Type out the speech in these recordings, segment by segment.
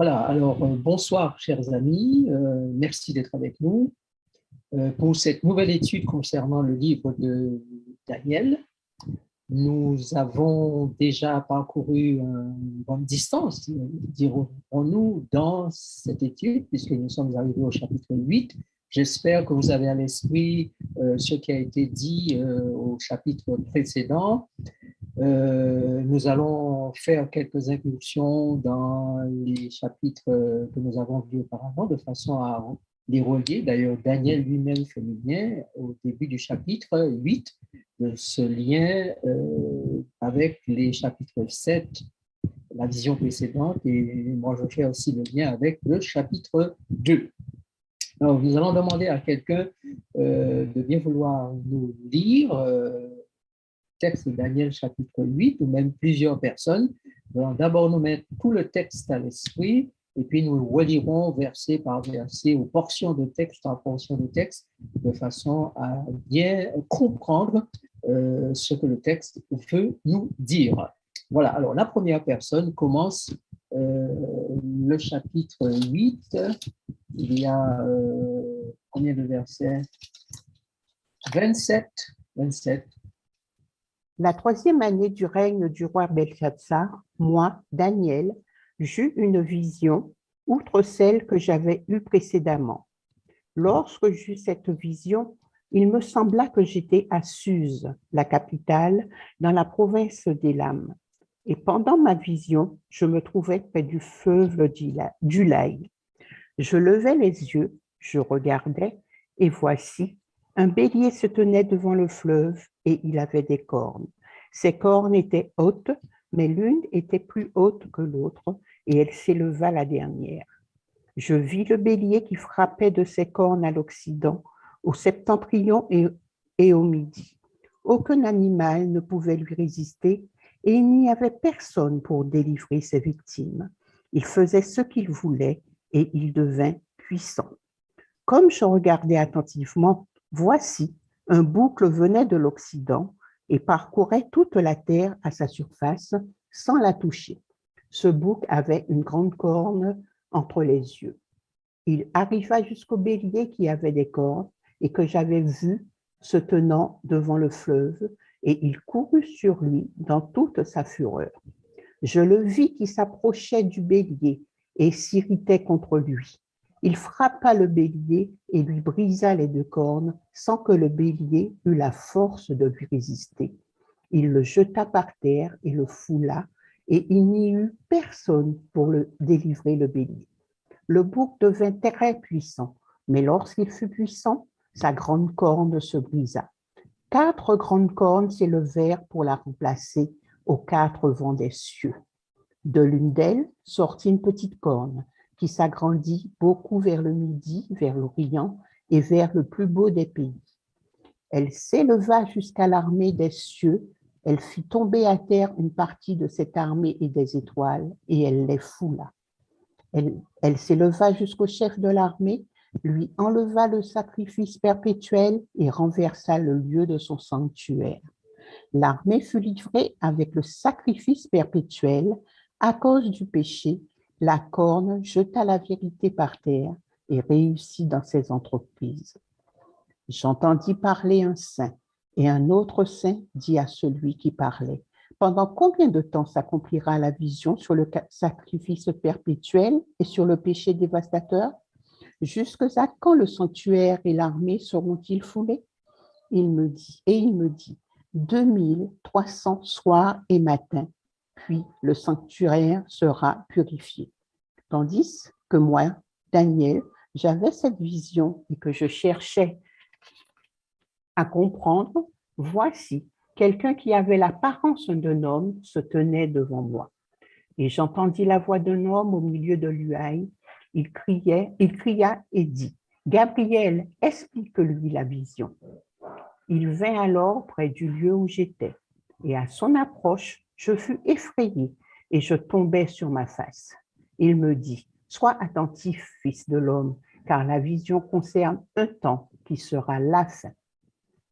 Voilà, alors bonsoir chers amis, merci d'être avec nous pour cette nouvelle étude concernant le livre de Daniel. Nous avons déjà parcouru une bonne distance, dirons-nous, dans cette étude, puisque nous sommes arrivés au chapitre 8. J'espère que vous avez à l'esprit ce qui a été dit au chapitre précédent. Nous allons faire quelques incursions dans les chapitres que nous avons vus auparavant, de façon à les relier. D'ailleurs, Daniel lui-même fait le lien au début du chapitre 8, de ce lien avec les chapitres 7, la vision précédente, et moi je fais aussi le lien avec le chapitre 2. Alors, nous allons demander à quelqu'un de bien vouloir nous lire texte de Daniel chapitre 8, ou même plusieurs personnes. Nous allons d'abord nous mettre tout le texte à l'esprit, et puis nous relirons verset par verset ou portion de texte par portion de texte, de façon à bien comprendre ce que le texte veut nous dire. Voilà, alors la première personne commence le chapitre 8. Il y a combien de versets? 27. La 3e année du règne du roi Belshazzar, moi, Daniel, j'eus une vision, outre celle que j'avais eue précédemment. Lorsque j'eus cette vision, il me sembla que j'étais à Suse, la capitale, dans la province d'Élam. Et pendant ma vision, je me trouvais près du fleuve d'Ulaï. Je levai les yeux, je regardais, et voici, un bélier se tenait devant le fleuve et il avait des cornes. Ses cornes étaient hautes, mais l'une était plus haute que l'autre et elle s'éleva la dernière. Je vis le bélier qui frappait de ses cornes à l'Occident, au septentrion et au midi. Aucun animal ne pouvait lui résister et il n'y avait personne pour délivrer ses victimes. Il faisait ce qu'il voulait et il devint puissant. Comme je regardais attentivement, voici, un bouc venait de l'Occident et parcourait toute la terre à sa surface sans la toucher. Ce bouc avait une grande corne entre les yeux. Il arriva jusqu'au bélier qui avait des cornes et que j'avais vu se tenant devant le fleuve, et il courut sur lui dans toute sa fureur. Je le vis qui s'approchait du bélier et s'irritait contre lui. Il frappa le bélier et lui brisa les 2 cornes sans que le bélier eût la force de lui résister. Il le jeta par terre et le foula, et il n'y eut personne pour délivrer le bélier. Le bouc devint très puissant, mais lorsqu'il fut puissant, sa grande corne se brisa. 4 grandes cornes s'élevèrent pour la remplacer aux 4 vents des cieux. De l'une d'elles sortit une petite corne qui s'agrandit beaucoup vers le midi, vers l'Orient et vers le plus beau des pays. Elle s'éleva jusqu'à l'armée des cieux, elle fit tomber à terre une partie de cette armée et des étoiles, et elle les foula. Elle s'éleva jusqu'au chef de l'armée, lui enleva le sacrifice perpétuel et renversa le lieu de son sanctuaire. L'armée fut livrée avec le sacrifice perpétuel. À cause du péché, la corne jeta la vérité par terre et réussit dans ses entreprises. J'entendis parler un saint, et un autre saint dit à celui qui parlait: pendant combien de temps s'accomplira la vision sur le sacrifice perpétuel et sur le péché dévastateur? Jusqu'à quand le sanctuaire et l'armée seront-ils foulés? Il me dit, 2300 soirs et matins, puis le sanctuaire sera purifié. Tandis que moi, Daniel, j'avais cette vision et que je cherchais à comprendre, voici, quelqu'un qui avait l'apparence d'un homme se tenait devant moi. Et j'entendis la voix d'un homme au milieu de l'Ulaï. Il cria et dit: Gabriel, explique-lui la vision. Il vint alors près du lieu où j'étais, et à son approche, je fus effrayé et je tombai sur ma face. Il me dit: sois attentif, fils de l'homme, car la vision concerne un temps qui sera la fin.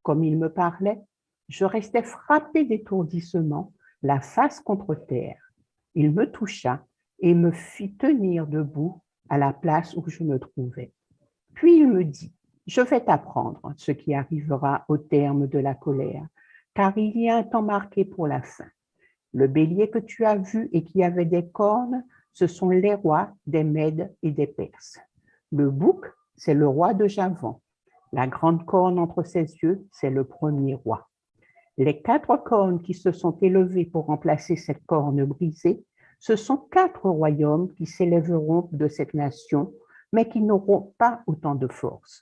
Comme il me parlait, je restais frappé d'étourdissement, la face contre terre. Il me toucha et me fit tenir debout à la place où je me trouvais. Puis il me dit, je vais t'apprendre ce qui arrivera au terme de la colère, car il y a un temps marqué pour la fin. Le bélier que tu as vu et qui avait des cornes, ce sont les rois des Mèdes et des Perses. Le bouc, c'est le roi de Javan. La grande corne entre ses yeux, c'est le premier roi. Les 4 cornes qui se sont élevées pour remplacer cette corne brisée, ce sont 4 royaumes qui s'élèveront de cette nation, mais qui n'auront pas autant de force.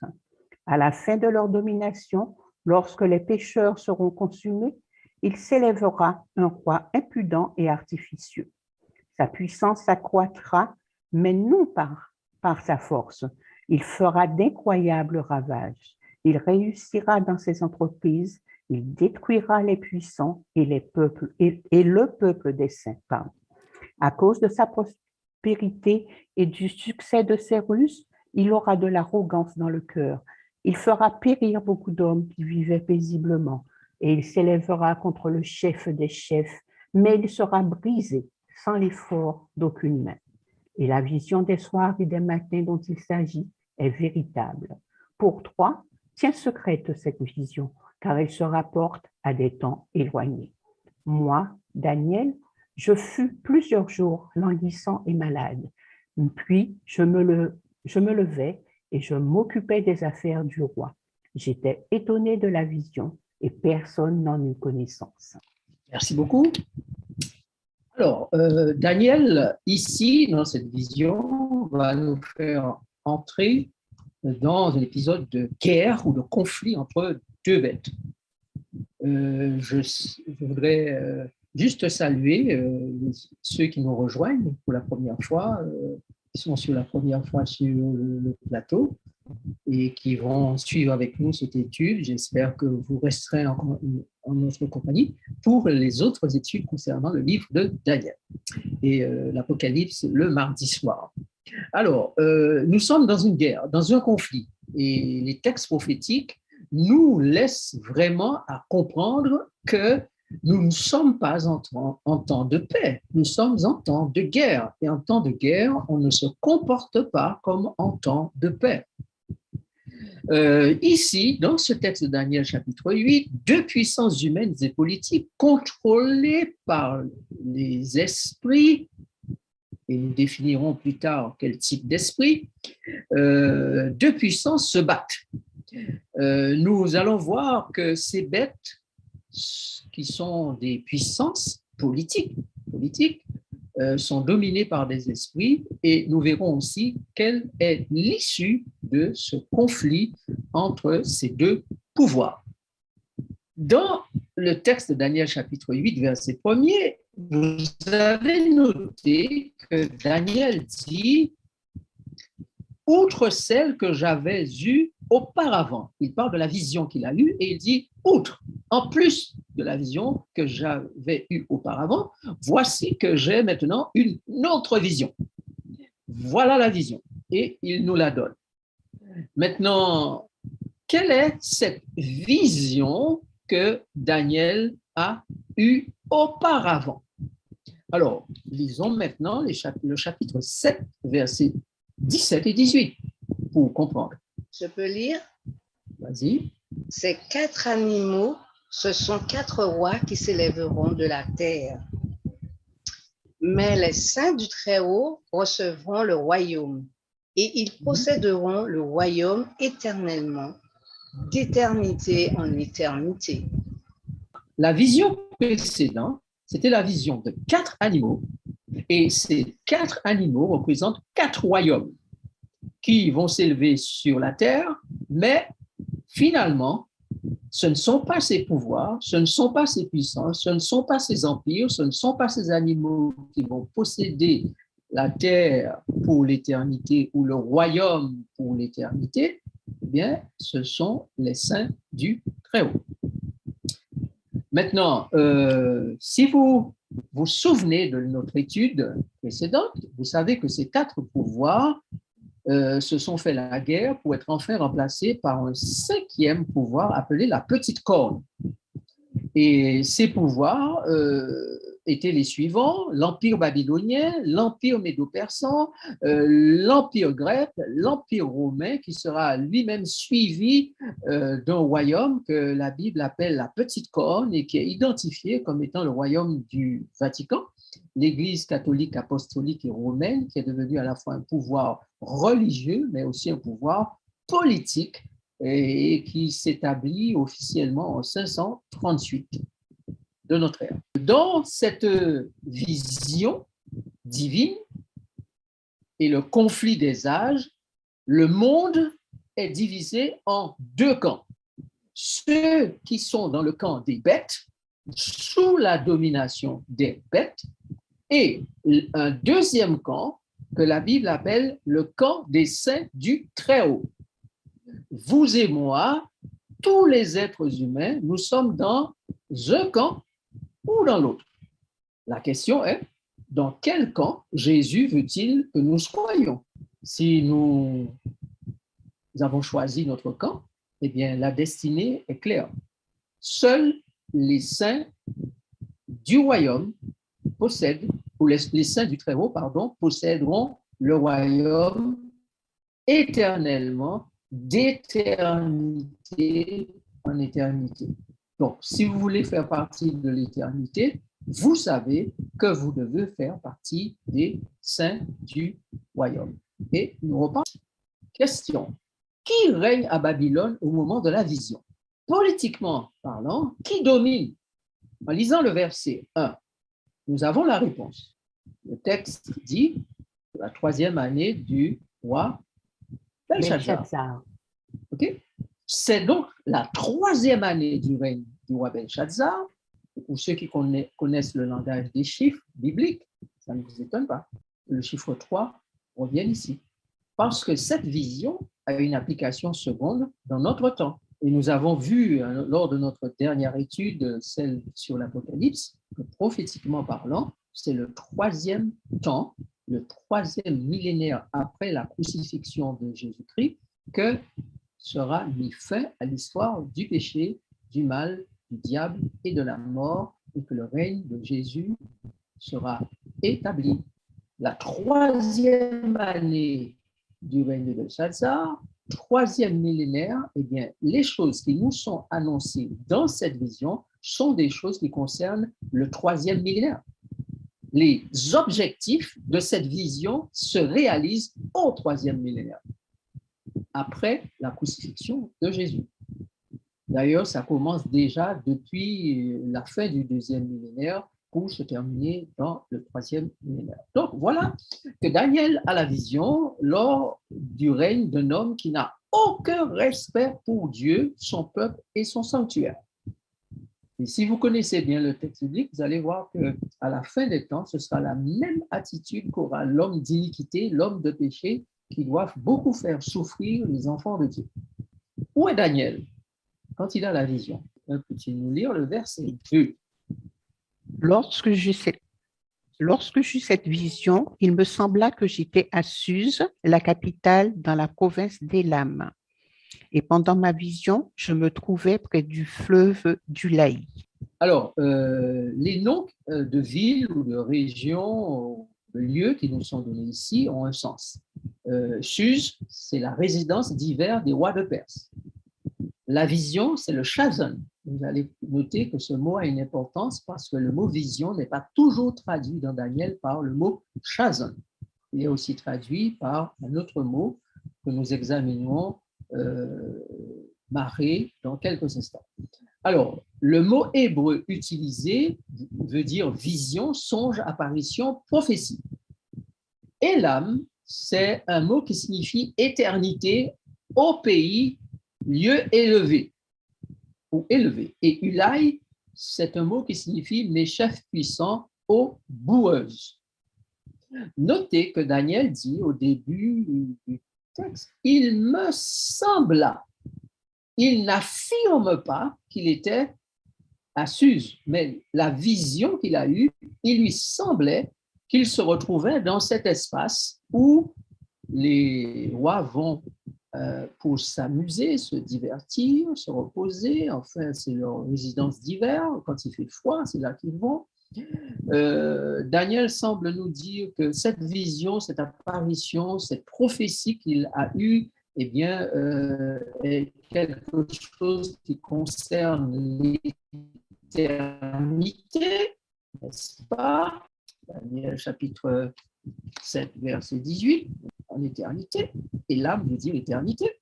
À la fin de leur domination, lorsque les pécheurs seront consumés, il s'élèvera un roi impudent et artificieux. Sa puissance s'accroîtra, mais non par sa force. Il fera d'incroyables ravages. Il réussira dans ses entreprises. Il détruira les puissants et le peuple des saints. À cause de sa prospérité et du succès de ses ruses, il aura de l'arrogance dans le cœur. Il fera périr beaucoup d'hommes qui vivaient paisiblement et il s'élèvera contre le chef des chefs, mais il sera brisé sans l'effort d'aucune main. Et la vision des soirs et des matins dont il s'agit est véritable. Pour toi, tiens secrète cette vision, car elle se rapporte à des temps éloignés. Moi, Daniel, je fus plusieurs jours languissant et malade. Puis je me levai et je m'occupais des affaires du roi. J'étais étonné de la vision et personne n'en eut connaissance. Merci beaucoup. Alors, Daniel, ici, dans cette vision, va nous faire entrer dans un épisode de guerre ou de conflit entre 2 bêtes. Je voudrais juste saluer ceux qui nous rejoignent pour la première fois, qui sont sur la première fois sur le plateau et qui vont suivre avec nous cette étude. J'espère que vous resterez en notre compagnie pour les autres études concernant le livre de Daniel et l'Apocalypse le mardi soir. Alors, nous sommes dans une guerre, dans un conflit, et les textes prophétiques nous laissent vraiment à comprendre que nous ne sommes pas en temps de paix, nous sommes en temps de guerre. Et en temps de guerre, on ne se comporte pas comme en temps de paix. Ici, dans ce texte de Daniel chapitre 8, 2 puissances humaines et politiques contrôlées par les esprits, et nous définirons plus tard quel type d'esprit, 2 puissances se battent. Nous allons voir que ces bêtes, qui sont des puissances politiques, sont dominées par des esprits, et nous verrons aussi quelle est l'issue de ce conflit entre ces 2 pouvoirs. Dans le texte de Daniel chapitre 8, verset 1er, vous avez noté que Daniel dit « Outre celle que j'avais eue auparavant ». Il parle de la vision qu'il a eue et il dit « Outre, en plus de la vision que j'avais eue auparavant, voici que j'ai maintenant une autre vision. Voilà la vision. » Et il nous la donne. Maintenant, quelle est cette vision que Daniel a eue auparavant? Alors, lisons maintenant le chapitre 7, versets 17 et 18 pour comprendre. Je peux lire? Vas-y. Ces 4 animaux, ce sont 4 rois qui s'élèveront de la terre. Mais les saints du Très-Haut recevront le royaume et ils posséderont le royaume éternellement, d'éternité en éternité. La vision précédente, c'était la vision de 4 animaux, et ces 4 animaux représentent 4 royaumes qui vont s'élever sur la terre, mais finalement, ce ne sont pas ces pouvoirs, ce ne sont pas ces puissances, ce ne sont pas ces empires, ce ne sont pas ces animaux qui vont posséder la terre pour l'éternité ou le royaume pour l'éternité. Eh bien, ce sont les saints du Très-Haut. Maintenant, si vous vous souvenez de notre étude précédente, vous savez que ces 4 pouvoirs se sont fait la guerre pour être enfin remplacés par un 5e pouvoir appelé la petite corne. Et ces pouvoirs étaient les suivants: l'Empire babylonien, l'Empire médo-persan, l'Empire grec, l'Empire romain, qui sera lui-même suivi d'un royaume que la Bible appelle la Petite Corne et qui est identifié comme étant le royaume du Vatican, l'Église catholique, apostolique et romaine, qui est devenue à la fois un pouvoir religieux, mais aussi un pouvoir politique, et qui s'établit officiellement en 538 de notre ère. Dans cette vision divine et le conflit des âges, le monde est divisé en deux camps. Ceux qui sont dans le camp des bêtes, sous la domination des bêtes, et un deuxième camp que la Bible appelle le camp des saints du Très-Haut. Vous et moi, tous les êtres humains, nous sommes dans un camp ou dans l'autre. La question est, dans quel camp Jésus veut-il que nous soyons? Si nous avons choisi notre camp, eh bien, la destinée est claire. Seuls les saints du royaume possèdent, ou les saints du Très-Haut, pardon, posséderont le royaume éternellement, d'éternité en éternité. Donc, si vous voulez faire partie de l'éternité, vous savez que vous devez faire partie des saints du royaume. Et nous repartons. Question. Qui règne à Babylone au moment de la vision? Politiquement parlant, qui domine? En lisant le verset 1, nous avons la réponse. Le texte dit la 3e année du roi Belshazzar. Okay? C'est donc la 3e année du règne du roi Belshazzar. Pour ceux qui connaissent le langage des chiffres bibliques, ça ne vous étonne pas. Le chiffre 3 revient ici. Parce que cette vision a une application seconde dans notre temps. Et nous avons vu lors de notre dernière étude, celle sur l'Apocalypse, que prophétiquement parlant, c'est le 3e temps, le 3e millénaire après la crucifixion de Jésus-Christ, que sera mis fin à l'histoire du péché, du mal, du diable et de la mort, et que le règne de Jésus sera établi. La 3e année du règne de Belshazzar, 3e millénaire, eh bien, les choses qui nous sont annoncées dans cette vision sont des choses qui concernent le 3e millénaire. Les objectifs de cette vision se réalisent au 3e millénaire, après la crucifixion de Jésus. D'ailleurs, ça commence déjà depuis la fin du 2e millénaire pour se terminer dans le 3e millénaire. Donc, voilà que Daniel a la vision lors du règne d'un homme qui n'a aucun respect pour Dieu, son peuple et son sanctuaire. Et si vous connaissez bien le texte biblique, vous allez voir qu'à la fin des temps, ce sera la même attitude qu'aura l'homme d'iniquité, l'homme de péché, qui doivent beaucoup faire souffrir les enfants de Dieu. Où est Daniel quand il a la vision? Peux-tu nous lire le verset 2? Lorsque j'eus cette vision, il me sembla que j'étais à Suse, la capitale dans la province d'Élam. Et pendant ma vision, je me trouvais près du fleuve d'Ulaï. Alors, les noms de villes ou de régions, de lieux qui nous sont donnés ici ont un sens. Suse, c'est la résidence d'hiver des rois de Perse. La vision, c'est le chazon. Vous allez noter que ce mot a une importance parce que le mot vision n'est pas toujours traduit dans Daniel par le mot chazon. Il est aussi traduit par un autre mot que nous examinerons marée dans quelques instants. Alors, le mot hébreu utilisé veut dire vision, songe, apparition, prophétie. Élam, c'est un mot qui signifie éternité, au pays, lieu élevé ou élevé. Et Ulaï, c'est un mot qui signifie mes chefs puissants, aux boueuses. Notez que Daniel dit au début du texte, il me sembla. Il n'affirme pas qu'il était à Suse, mais la vision qu'il a eue, il lui semblait qu'il se retrouvait dans cet espace où les rois vont pour s'amuser, se divertir, se reposer. Enfin, c'est leur résidence d'hiver. Quand il fait froid, c'est là qu'ils vont. Daniel semble nous dire que cette vision, cette apparition, cette prophétie qu'il a eue, eh bien, est quelque chose qui concerne l'éternité, n'est-ce pas? Daniel chapitre 7, verset 18, en éternité, et l'âme veut dire éternité.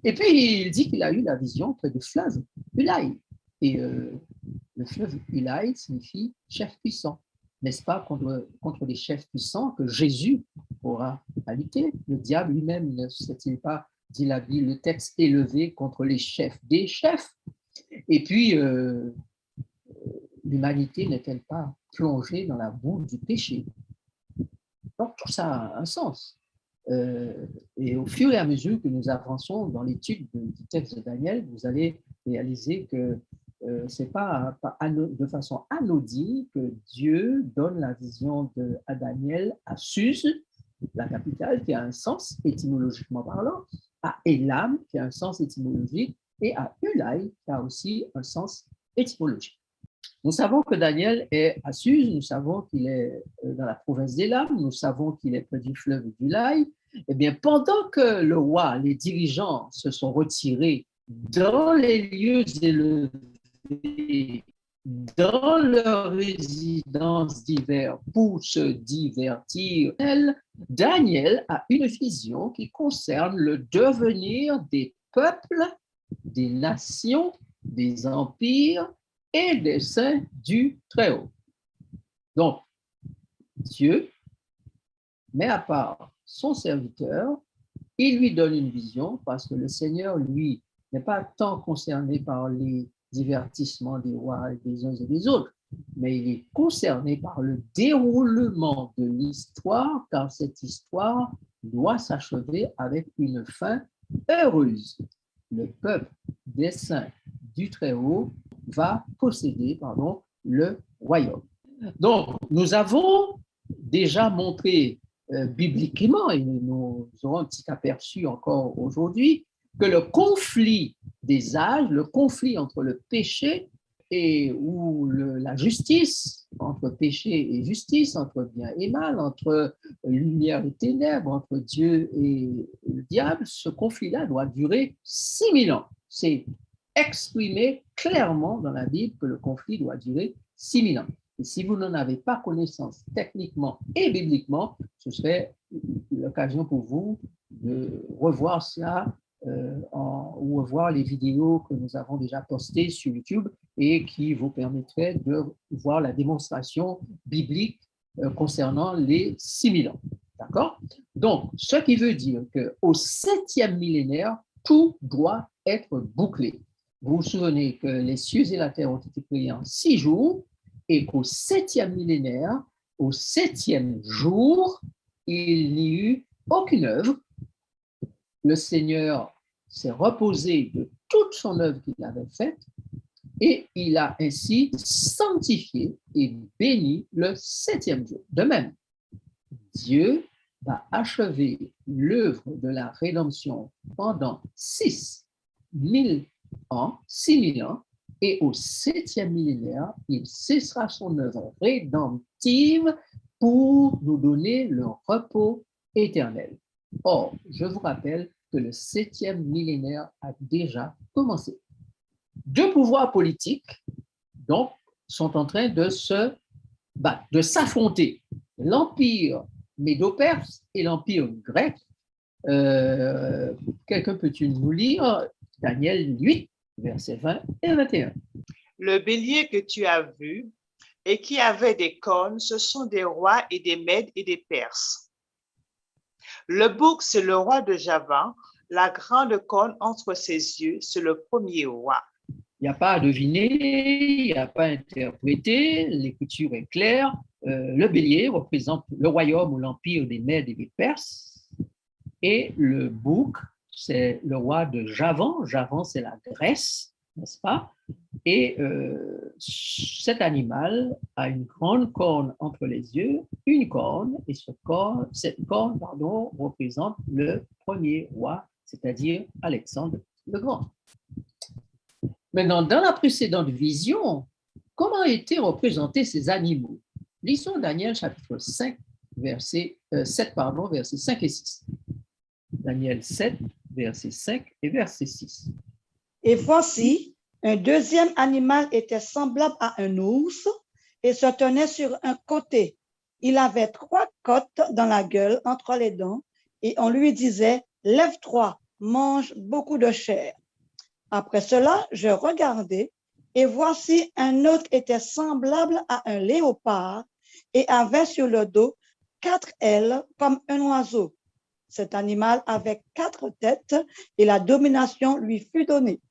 Et puis, il dit qu'il a eu la vision près du fleuve Ulai. Et le fleuve Ulai signifie chef puissant, n'est-ce pas, contre les chefs puissants que Jésus aura à lutter. Le diable lui-même ne s'est-il pas, dit la Bible, le texte élevé contre les chefs des chefs. Et puis, l'humanité n'est-elle pas plongée dans la boue du péché? Donc, tout ça a un sens. Et au fur et à mesure que nous avançons dans l'étude du texte de Daniel, vous allez réaliser que ce n'est pas de façon anodine que Dieu donne la vision à Daniel à Suse, la capitale, qui a un sens étymologiquement parlant, à Élam, qui a un sens étymologique, et à Ulai, qui a aussi un sens étymologique. Nous savons que Daniel est à Suse, nous savons qu'il est dans la province d'Élam, nous savons qu'il est près du fleuve d'Ulai. Eh bien, pendant que le roi, les dirigeants se sont retirés dans les lieux élevés, dans leur résidence d'hiver pour se divertir, Daniel a une vision qui concerne le devenir des peuples, des nations, des empires et des saints du Très-Haut. Donc, Dieu met à part son serviteur, il lui donne une vision parce que le Seigneur, lui, n'est pas tant concerné par les divertissements des rois des uns et des autres, mais il est concerné par le déroulement de l'histoire, car cette histoire doit s'achever avec une fin heureuse. Le peuple des saints du Très-Haut va posséder, le royaume. Donc, nous avons déjà montré bibliquement, et nous aurons un petit aperçu encore aujourd'hui, que le conflit des âges, le conflit entre le péché ou la justice, entre péché et justice, entre bien et mal, entre lumière et ténèbres, entre Dieu et le diable, ce conflit-là doit durer 6000 ans. C'est exprimé clairement dans la Bible que le conflit doit durer 6000 ans. Et si vous n'en avez pas connaissance techniquement et bibliquement, ce serait l'occasion pour vous de revoir cela ou revoir les vidéos que nous avons déjà postées sur YouTube et qui vous permettraient de voir la démonstration biblique concernant les 6000 ans. D'accord? Donc, ce qui veut dire qu'au 7e millénaire, tout doit être bouclé. Vous vous souvenez que les cieux et la terre ont été créés en 6 jours et qu'au 7e millénaire, au 7e jour, il n'y eut aucune œuvre. Le Seigneur s'est reposé de toute son œuvre qu'il avait faite et il a ainsi sanctifié et béni le 7e jour. De même, Dieu va achever l'œuvre de la rédemption pendant 6000 ans, et au 7e millénaire, il cessera son œuvre rédemptive pour nous donner le repos éternel. Or, je vous rappelle que le 7e millénaire a déjà commencé. Deux pouvoirs politiques, donc, sont en train de s'affronter. L'empire médo-perse et l'empire grec. Quelqu'un peut-il nous lire Daniel 8, versets 20 et 21. Le bélier que tu as vu et qui avait des cornes, ce sont des rois et des Mèdes et des Perses. Le bouc, c'est le roi de Java. La grande corne entre ses yeux, c'est le premier roi. Il n'y a pas à deviner, il n'y a pas à interpréter, l'écriture est claire. Le bélier représente le royaume ou l'empire des Mèdes et des Perses. Et le bouc, c'est le roi de Javan. Javan, c'est la Grèce, n'est-ce pas? Et cet animal a une grande corne entre les yeux, une corne, et cette corne représente le premier roi, c'est-à-dire Alexandre le Grand. Maintenant, dans la précédente vision, comment étaient représentés ces animaux? Lisons Daniel chapitre 5, verset 7, versets 5 et 6. Daniel 7, verset 5 et verset 6. Et voici, un deuxième animal était semblable à un ours et se tenait sur un côté. Il avait 3 côtes dans la gueule entre les dents et on lui disait, lève-toi, mange beaucoup de chair. Après cela, je regardai et voici un autre était semblable à un léopard et avait sur le dos 4 ailes comme un oiseau. Cet animal avait 4 têtes et la domination lui fut donnée.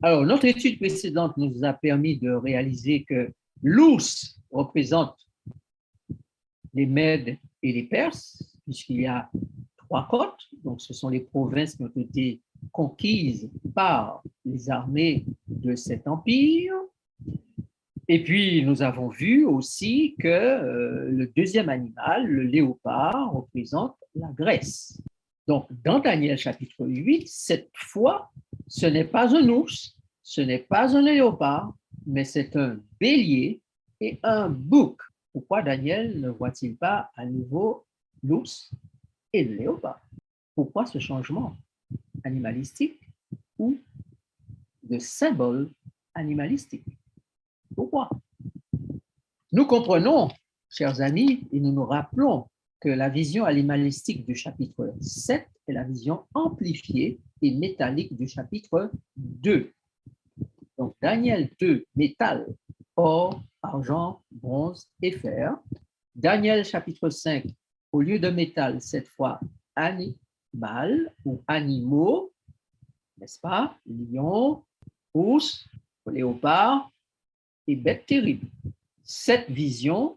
Alors, notre étude précédente nous a permis de réaliser que l'ours représente les Mèdes et les Perses, puisqu'il y a 3 côtes, donc ce sont les provinces qui ont été conquises par les armées de cet empire. Et puis, nous avons vu aussi que le deuxième animal, le léopard, représente la Grèce. Donc, dans Daniel chapitre 8, cette fois, ce n'est pas un ours, ce n'est pas un léopard, mais c'est un bélier et un bouc. Pourquoi Daniel ne voit-il pas à nouveau l'ours et le léopard? Pourquoi ce changement animalistique ou de symbole animalistique? Pourquoi? Nous comprenons, chers amis, et nous nous rappelons que la vision animalistique du chapitre 7 est la vision amplifiée et métallique du chapitre 2. Donc, Daniel 2, métal, or, argent, bronze et fer. Daniel chapitre 5, au lieu de métal, cette fois animal ou animaux, n'est-ce pas? Lion, ours, léopard et bête terrible. Cette vision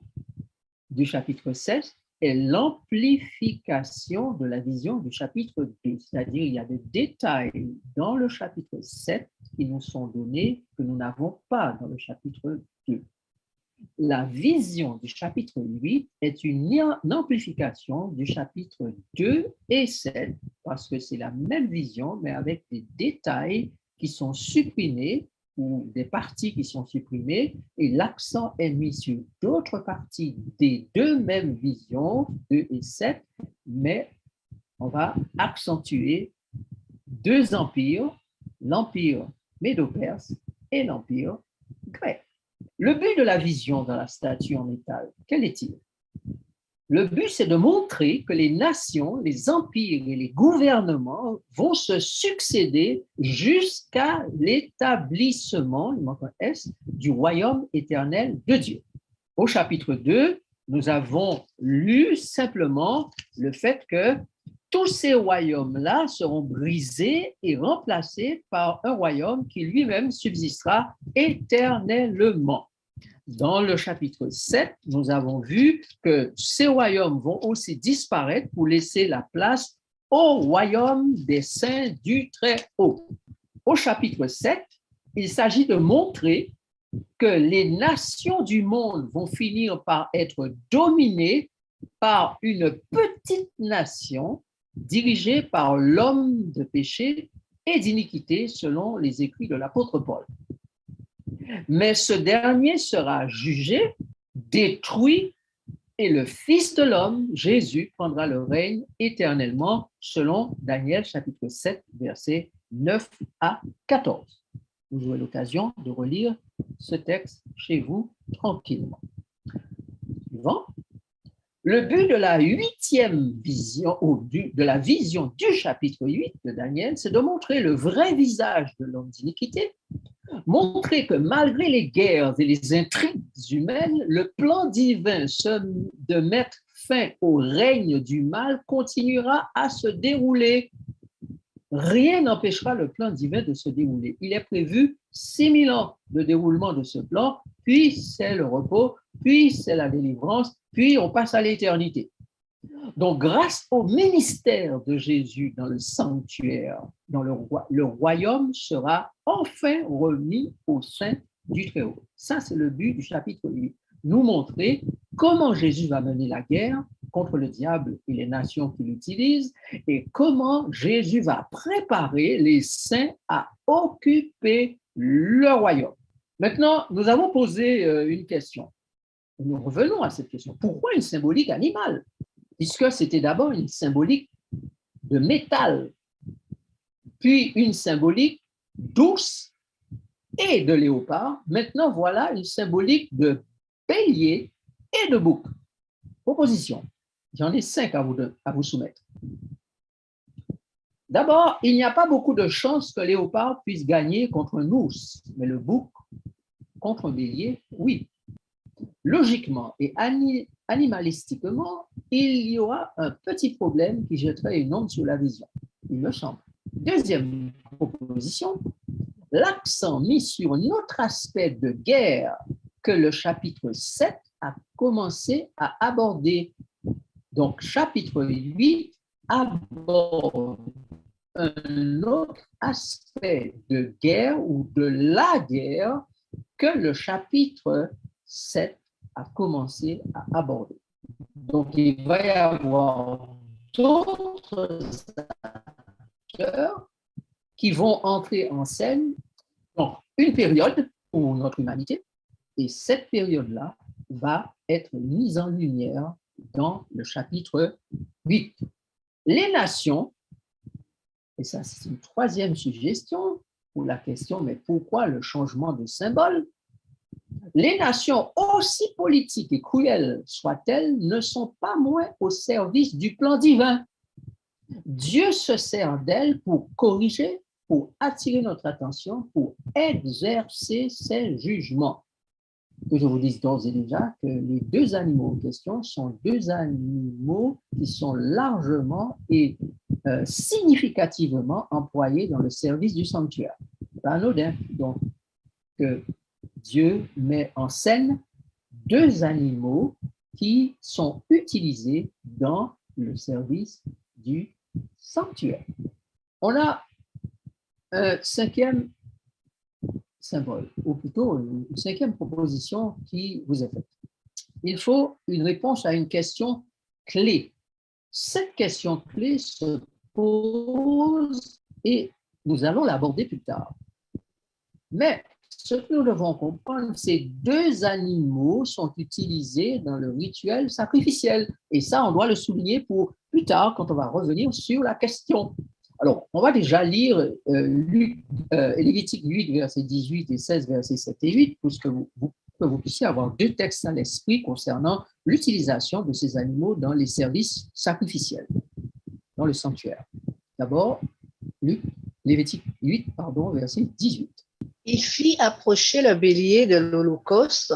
du chapitre 7 est l'amplification de la vision du chapitre 2, c'est-à-dire il y a des détails dans le chapitre 7 qui nous sont donnés que nous n'avons pas dans le chapitre 2. La vision du chapitre 8 est une amplification du chapitre 2 et 7 parce que c'est la même vision mais avec des détails qui sont supprimés ou des parties qui sont supprimées et l'accent est mis sur d'autres parties des deux mêmes visions, 2 et 7, mais on va accentuer 2 empires, l'empire médo-perse et l'empire grec. Le but de la vision dans la statue en métal, quel est-il? Le but, c'est de montrer que les nations, les empires et les gouvernements vont se succéder jusqu'à l'établissement, il manque un S, du royaume éternel de Dieu. Au chapitre 2, nous avons lu simplement le fait que tous ces royaumes-là seront brisés et remplacés par un royaume qui lui-même subsistera éternellement. Dans le chapitre 7, nous avons vu que ces royaumes vont aussi disparaître pour laisser la place au royaume des saints du Très-Haut. Au chapitre 7, il s'agit de montrer que les nations du monde vont finir par être dominées par une petite nation dirigée par l'homme de péché et d'iniquité selon les écrits de l'apôtre Paul. Mais ce dernier sera jugé, détruit, et le Fils de l'homme, Jésus, prendra le règne éternellement, selon Daniel chapitre 7, versets 9 à 14. Vous aurez l'occasion de relire ce texte chez vous tranquillement. Suivant. Le but de la 8e vision, ou de la vision du chapitre 8 de Daniel, c'est de montrer le vrai visage de l'homme d'iniquité, montrer que malgré les guerres et les intrigues humaines, le plan divin de mettre fin au règne du mal continuera à se dérouler. Rien n'empêchera le plan divin de se dérouler. Il est prévu 6000 ans de déroulement de ce plan, puis c'est le repos, puis c'est la délivrance, puis on passe à l'éternité. Donc, grâce au ministère de Jésus dans le sanctuaire, dans le royaume sera enfin remis au sein du Très-Haut. Ça, c'est le but du chapitre 8. Nous montrer comment Jésus va mener la guerre contre le diable et les nations qui l'utilisent et comment Jésus va préparer les saints à occuper le royaume. Maintenant, nous avons posé une question. Nous revenons à cette question. Pourquoi une symbolique animale? Puisque c'était d'abord une symbolique de métal, puis une symbolique d'ours et de léopard. Maintenant, voilà une symbolique de bélier et de bouc. Proposition. J'en ai 5 à vous soumettre. D'abord, il n'y a pas beaucoup de chances que léopard puisse gagner contre un ours, mais le bouc contre un bélier, oui. Logiquement et animalistiquement, il y aura un petit problème qui jetterait une ombre sur la vision, il me semble. Deuxième proposition, l'accent mis sur un autre aspect de guerre que le chapitre 7 a commencé à aborder. Donc, chapitre 8 aborde un autre aspect de guerre ou de la guerre que le chapitre 7 a commencé à aborder. Donc, il va y avoir d'autres acteurs qui vont entrer en scène. Donc, une période pour notre humanité, et cette période-là va être mise en lumière dans le chapitre 8. Les nations, et ça c'est une troisième suggestion pour la question, mais pourquoi le changement de symbole? Les nations, aussi politiques et cruelles soient-elles, ne sont pas moins au service du plan divin. Dieu se sert d'elles pour corriger, pour attirer notre attention, pour exercer ses jugements. Que je vous dise d'ores et déjà que les deux animaux en question sont deux animaux qui sont largement et significativement employés dans le service du sanctuaire. Pas anodin. Donc, que Dieu met en scène deux animaux qui sont utilisés dans le service du sanctuaire. On a un cinquième symbole, ou plutôt une cinquième proposition qui vous est faite. Il faut une réponse à une question clé. Cette question clé se pose et nous allons l'aborder plus tard. Mais ce que nous devons comprendre, ces deux animaux sont utilisés dans le rituel sacrificiel. Et ça, on doit le souligner pour plus tard, quand on va revenir sur la question. Alors, on va déjà lire Lévitique 8, versets 18 et 16, versets 7 et 8, pour que vous puissiez avoir deux textes à l'esprit concernant l'utilisation de ces animaux dans les services sacrificiels, dans le sanctuaire. D'abord, Lévitique 8, verset 18. Il fit approcher le bélier de l'Holocauste,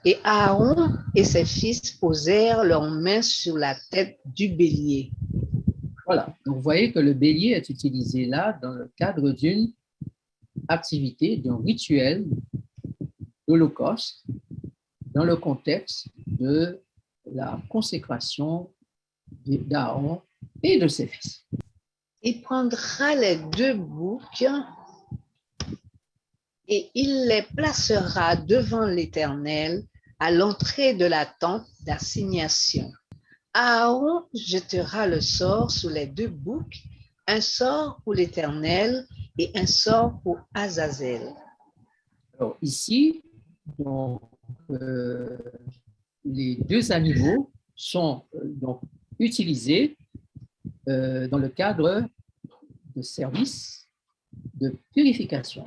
et Aaron et ses fils posèrent leurs mains sur la tête du bélier. Voilà, donc vous voyez que le bélier est utilisé là dans le cadre d'une activité, d'un rituel d'Holocauste, dans le contexte de la consécration d'Aaron et de ses fils. Il prendra les deux boucs et il les placera devant l'Éternel à l'entrée de la tente d'assignation. Aaron jettera le sort sur les deux boucs, un sort pour l'Éternel et un sort pour Azazel. Alors ici, donc, les deux animaux sont donc utilisés dans le cadre de service de purification.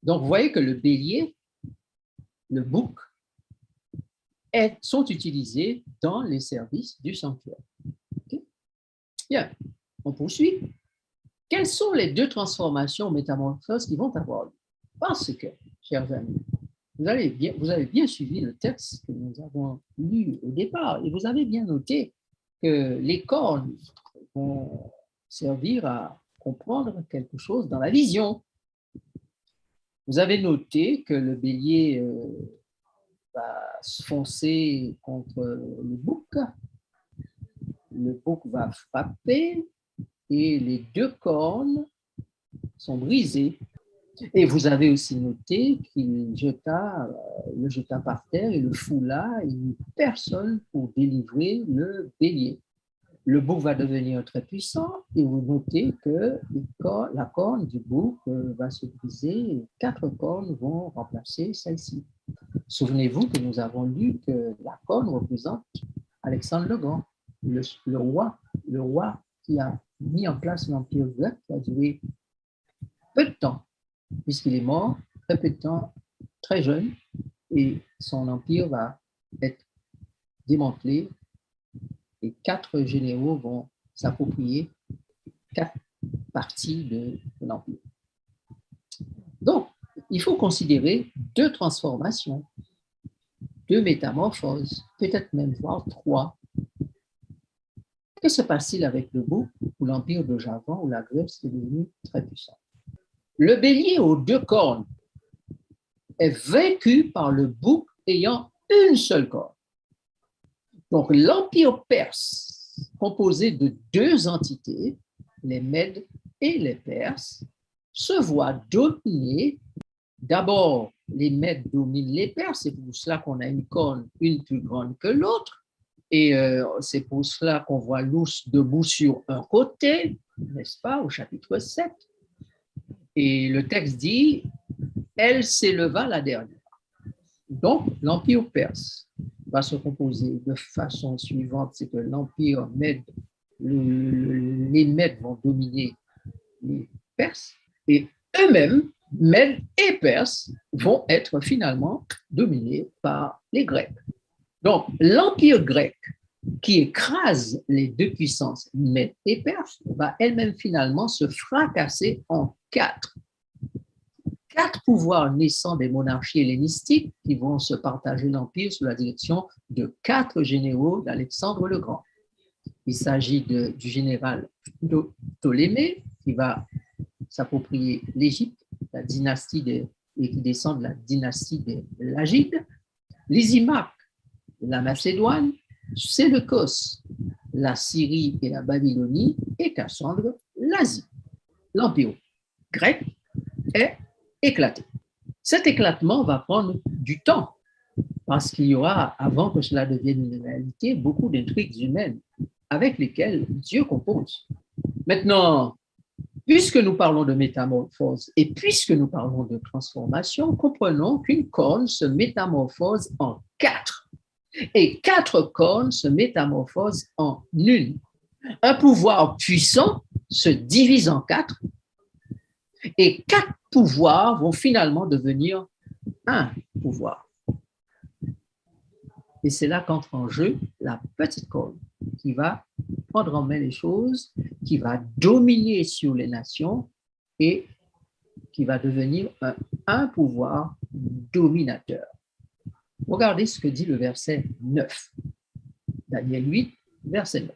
Donc, vous voyez que le bélier, le bouc, sont utilisés dans les services du sanctuaire. Okay? Bien, on poursuit. Quelles sont les deux transformations métamorphoses qui vont avoir lieu? Parce que, chers amis, vous avez bien suivi le texte que nous avons lu au départ et vous avez bien noté que les cornes vont servir à comprendre quelque chose dans la vision. Vous avez noté que le bélier va se foncer contre le bouc va frapper et les deux cornes sont brisées. Et vous avez aussi noté qu'il le jeta par terre et le foula, et il n'y eut personne pour délivrer le bélier. le bouc va devenir très puissant et vous notez que la corne du bouc va se briser et 4 cornes vont remplacer celle-ci. Souvenez-vous que nous avons lu que la corne représente Alexandre le Grand, le roi qui a mis en place l'Empire grec qui a duré peu de temps, puisqu'il est mort très peu de temps, très jeune, et son empire va être démantelé et 4 généraux vont s'approprier 4 parties de l'empire. Donc, il faut considérer 2 transformations, 2 métamorphoses, peut-être même voire 3. Que se passe-t-il avec le bouc ou l'empire de Javan où la Grèce est devenue très puissante? Le bélier aux 2 cornes est vaincu par le bouc ayant une seule corne. Donc, l'empire perse, composé de 2 entités, les Mèdes et les Perses, se voit dominer. D'abord, les Mèdes dominent les Perses, c'est pour cela qu'on a une corne, une plus grande que l'autre, et c'est pour cela qu'on voit l'ours debout sur un côté, n'est-ce pas, au chapitre 7. Et le texte dit, elle s'éleva la dernière. Donc, l'empire perse va se composer de façon suivante, c'est que l'empire Mède, les Mèdes vont dominer les Perses, et eux-mêmes, Mèdes et Perses, vont être finalement dominés par les Grecs. Donc, l'empire grec, qui écrase les 2 puissances, Mèdes et Perses, va elle-même finalement se fracasser en 4. 4 pouvoirs naissants des monarchies hellénistiques qui vont se partager l'empire sous la direction de 4 généraux d'Alexandre le Grand. Il s'agit du général Ptolémée qui va s'approprier l'Égypte, la dynastie et qui descend de la dynastie des Lagides, Lysimaque, la Macédoine, Séleucos, la Syrie et la Babylonie, et Cassandre, l'Asie. L'empire grec est éclaté. Cet éclatement va prendre du temps parce qu'il y aura, avant que cela devienne une réalité, beaucoup d'intrigues humaines avec lesquelles Dieu compose. Maintenant, puisque nous parlons de métamorphose et puisque nous parlons de transformation, comprenons qu'une corne se métamorphose en 4 et 4 cornes se métamorphosent en une. Un pouvoir puissant se divise en 4 et 4 pouvoirs vont finalement devenir un pouvoir. Et c'est là qu'entre en jeu la petite corne qui va prendre en main les choses, qui va dominer sur les nations et qui va devenir un pouvoir dominateur. Regardez ce que dit le verset 9. Daniel 8, verset 9.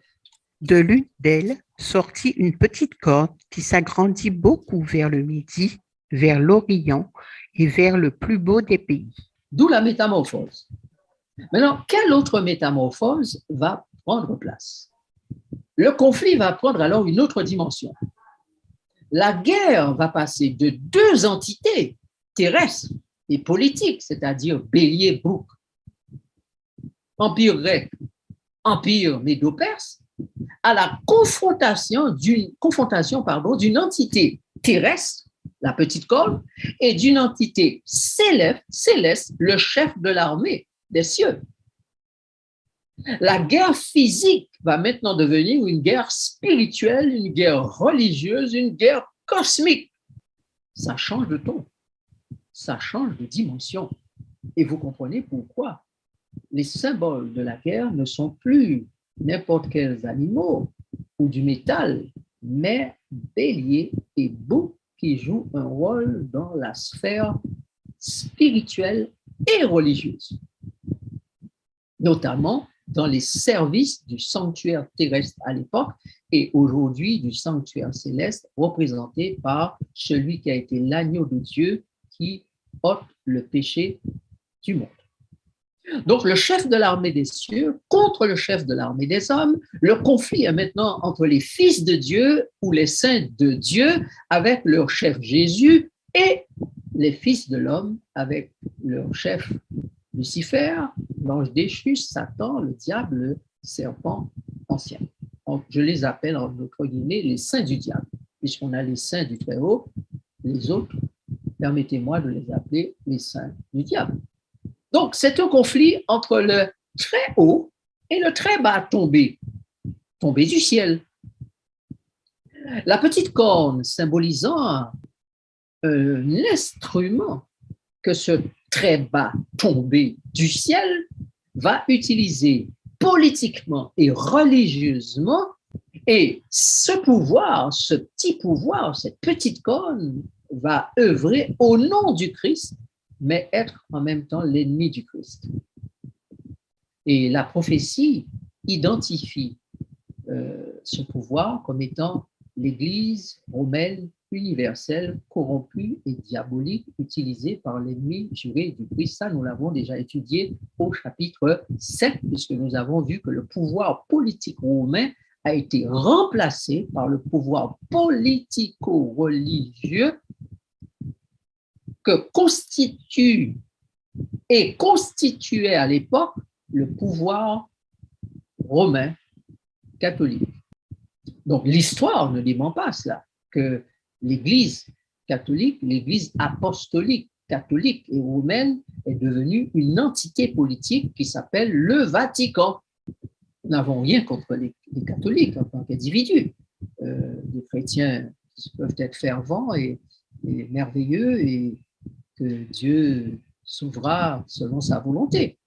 De l'une d'elles sortit une petite corne qui s'agrandit beaucoup vers le midi, vers l'Orient et vers le plus beau des pays. D'où la métamorphose. Maintenant, quelle autre métamorphose va prendre place? Le conflit va prendre alors une autre dimension. La guerre va passer de 2 entités terrestres et politiques, c'est-à-dire bélier-bouc, empire grec, empire médo-perse, à la confrontation d'une entité terrestre, la petite corne, et d'une entité céleste, le chef de l'armée des cieux. La guerre physique va maintenant devenir une guerre spirituelle, une guerre religieuse, une guerre cosmique. Ça change de ton, ça change de dimension. Et vous comprenez pourquoi les symboles de la guerre ne sont plus n'importe quels animaux ou du métal, mais bélier et bouc qui jouent un rôle dans la sphère spirituelle et religieuse, notamment dans les services du sanctuaire terrestre à l'époque et aujourd'hui du sanctuaire céleste représenté par celui qui a été l'agneau de Dieu qui ôte le péché du monde. Donc, le chef de l'armée des cieux contre le chef de l'armée des hommes, le conflit est maintenant entre les fils de Dieu ou les saints de Dieu avec leur chef Jésus et les fils de l'homme avec leur chef Lucifer, l'ange déchu, Satan, le diable, le serpent ancien. je les appelle entre guillemets les saints du diable, puisqu'on a les saints du Très-Haut, les autres, permettez-moi de les appeler les saints du diable. Donc, c'est un conflit entre le très haut et le très bas tombé du ciel. La petite corne symbolisant un instrument que ce très bas tombé du ciel va utiliser politiquement et religieusement, et ce pouvoir, ce petit pouvoir, cette petite corne va œuvrer au nom du Christ, mais être en même temps l'ennemi du Christ. Et la prophétie identifie ce pouvoir comme étant l'Église romaine universelle, corrompue et diabolique, utilisée par l'ennemi juré du Christ. Ça, nous l'avons déjà étudié au chapitre 7, puisque nous avons vu que le pouvoir politique romain a été remplacé par le pouvoir politico-religieux que constitue et constituait à l'époque le pouvoir romain catholique. Donc l'histoire ne dément pas cela, que l'Église catholique, l'Église apostolique catholique et romaine est devenue une entité politique qui s'appelle le Vatican. Nous n'avons rien contre les catholiques en tant qu'individus. Les chrétiens peuvent être fervents et merveilleux et que Dieu sauvera selon sa volonté,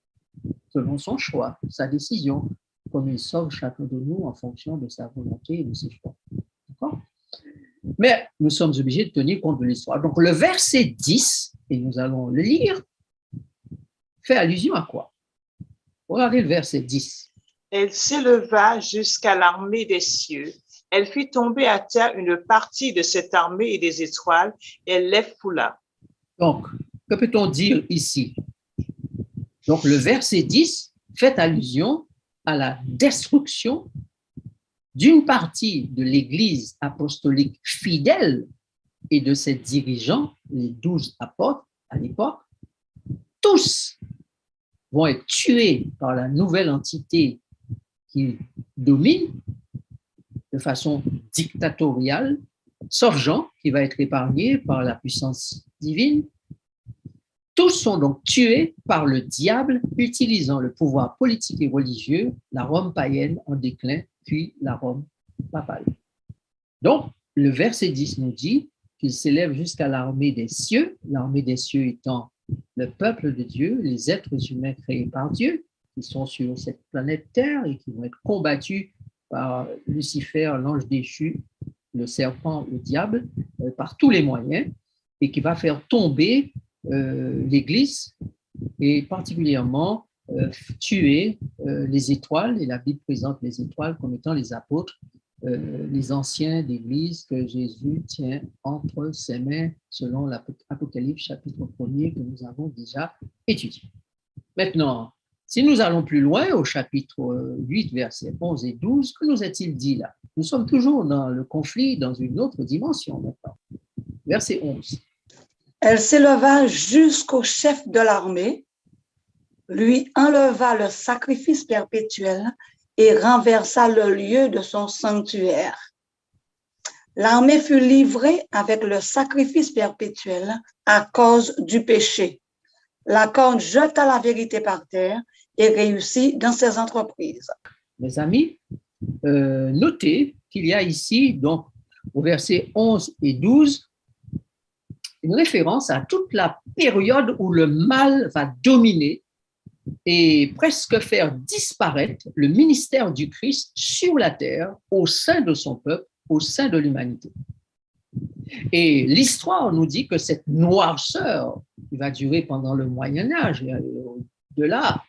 selon son choix, sa décision, comme il sauve chacun de nous en fonction de sa volonté et de ses choix. D'accord ? Mais nous sommes obligés de tenir compte de l'histoire. Donc le verset 10, et nous allons le lire, fait allusion à quoi? Regardez le verset 10. Elle s'éleva jusqu'à l'armée des cieux. Elle fit tomber à terre une partie de cette armée et des étoiles, et elle les foula. Donc, que peut-on dire ici? Donc, le verset 10 fait allusion à la destruction d'une partie de l'Église apostolique fidèle et de ses dirigeants, les 12 apôtres à l'époque. Tous vont être tués par la nouvelle entité qui domine de façon dictatoriale, sauf Jean, qui va être épargné par la puissance divine. Tous sont donc tués par le diable, utilisant le pouvoir politique et religieux, la Rome païenne en déclin, puis la Rome papale. Donc, le verset 10 nous dit qu'il s'élève jusqu'à l'armée des cieux étant le peuple de Dieu, les êtres humains créés par Dieu, qui sont sur cette planète Terre et qui vont être combattus par Lucifer, l'ange déchu, le serpent, le diable, par tous les moyens, et qui va faire tomber l'Église et particulièrement tuer les étoiles, et la Bible présente les étoiles comme étant les apôtres, les anciens d'Église que Jésus tient entre ses mains selon l'Apocalypse chapitre 1er que nous avons déjà étudié. Maintenant, si nous allons plus loin au chapitre 8, versets 11 et 12, que nous est-il dit là? Nous sommes toujours dans le conflit, dans une autre dimension maintenant. Verset 11. Elle s'éleva jusqu'au chef de l'armée, lui enleva le sacrifice perpétuel et renversa le lieu de son sanctuaire. L'armée fut livrée avec le sacrifice perpétuel à cause du péché. La corne jeta la vérité par terre et réussit dans ses entreprises. Mes amis, notez qu'il y a ici, donc, au verset 11 et 12, une référence à toute la période où le mal va dominer et presque faire disparaître le ministère du Christ sur la terre, au sein de son peuple, au sein de l'humanité. Et l'histoire nous dit que cette noirceur qui va durer pendant le Moyen-Âge et au-delà,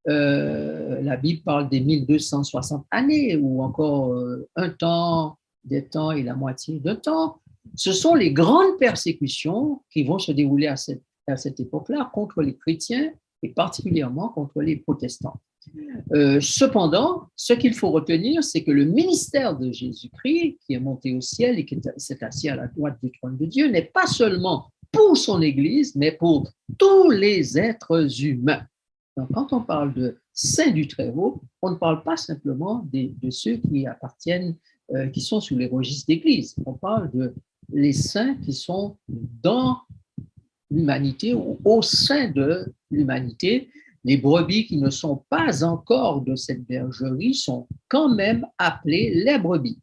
la Bible parle des 1260 années ou encore un temps, des temps et la moitié de temps. Ce sont les grandes persécutions qui vont se dérouler à cette époque-là contre les chrétiens et particulièrement contre les protestants. Cependant, ce qu'il faut retenir, c'est que le ministère de Jésus-Christ, qui est monté au ciel et qui s'est assis à la droite du trône de Dieu, n'est pas seulement pour son Église, mais pour tous les êtres humains. Donc, quand on parle de saints du Très-Haut, on ne parle pas simplement de ceux qui appartiennent, qui sont sous les registres d'Église. On parle de les saints qui sont dans l'humanité ou au sein de l'humanité. Les brebis qui ne sont pas encore de cette bergerie sont quand même appelées les brebis.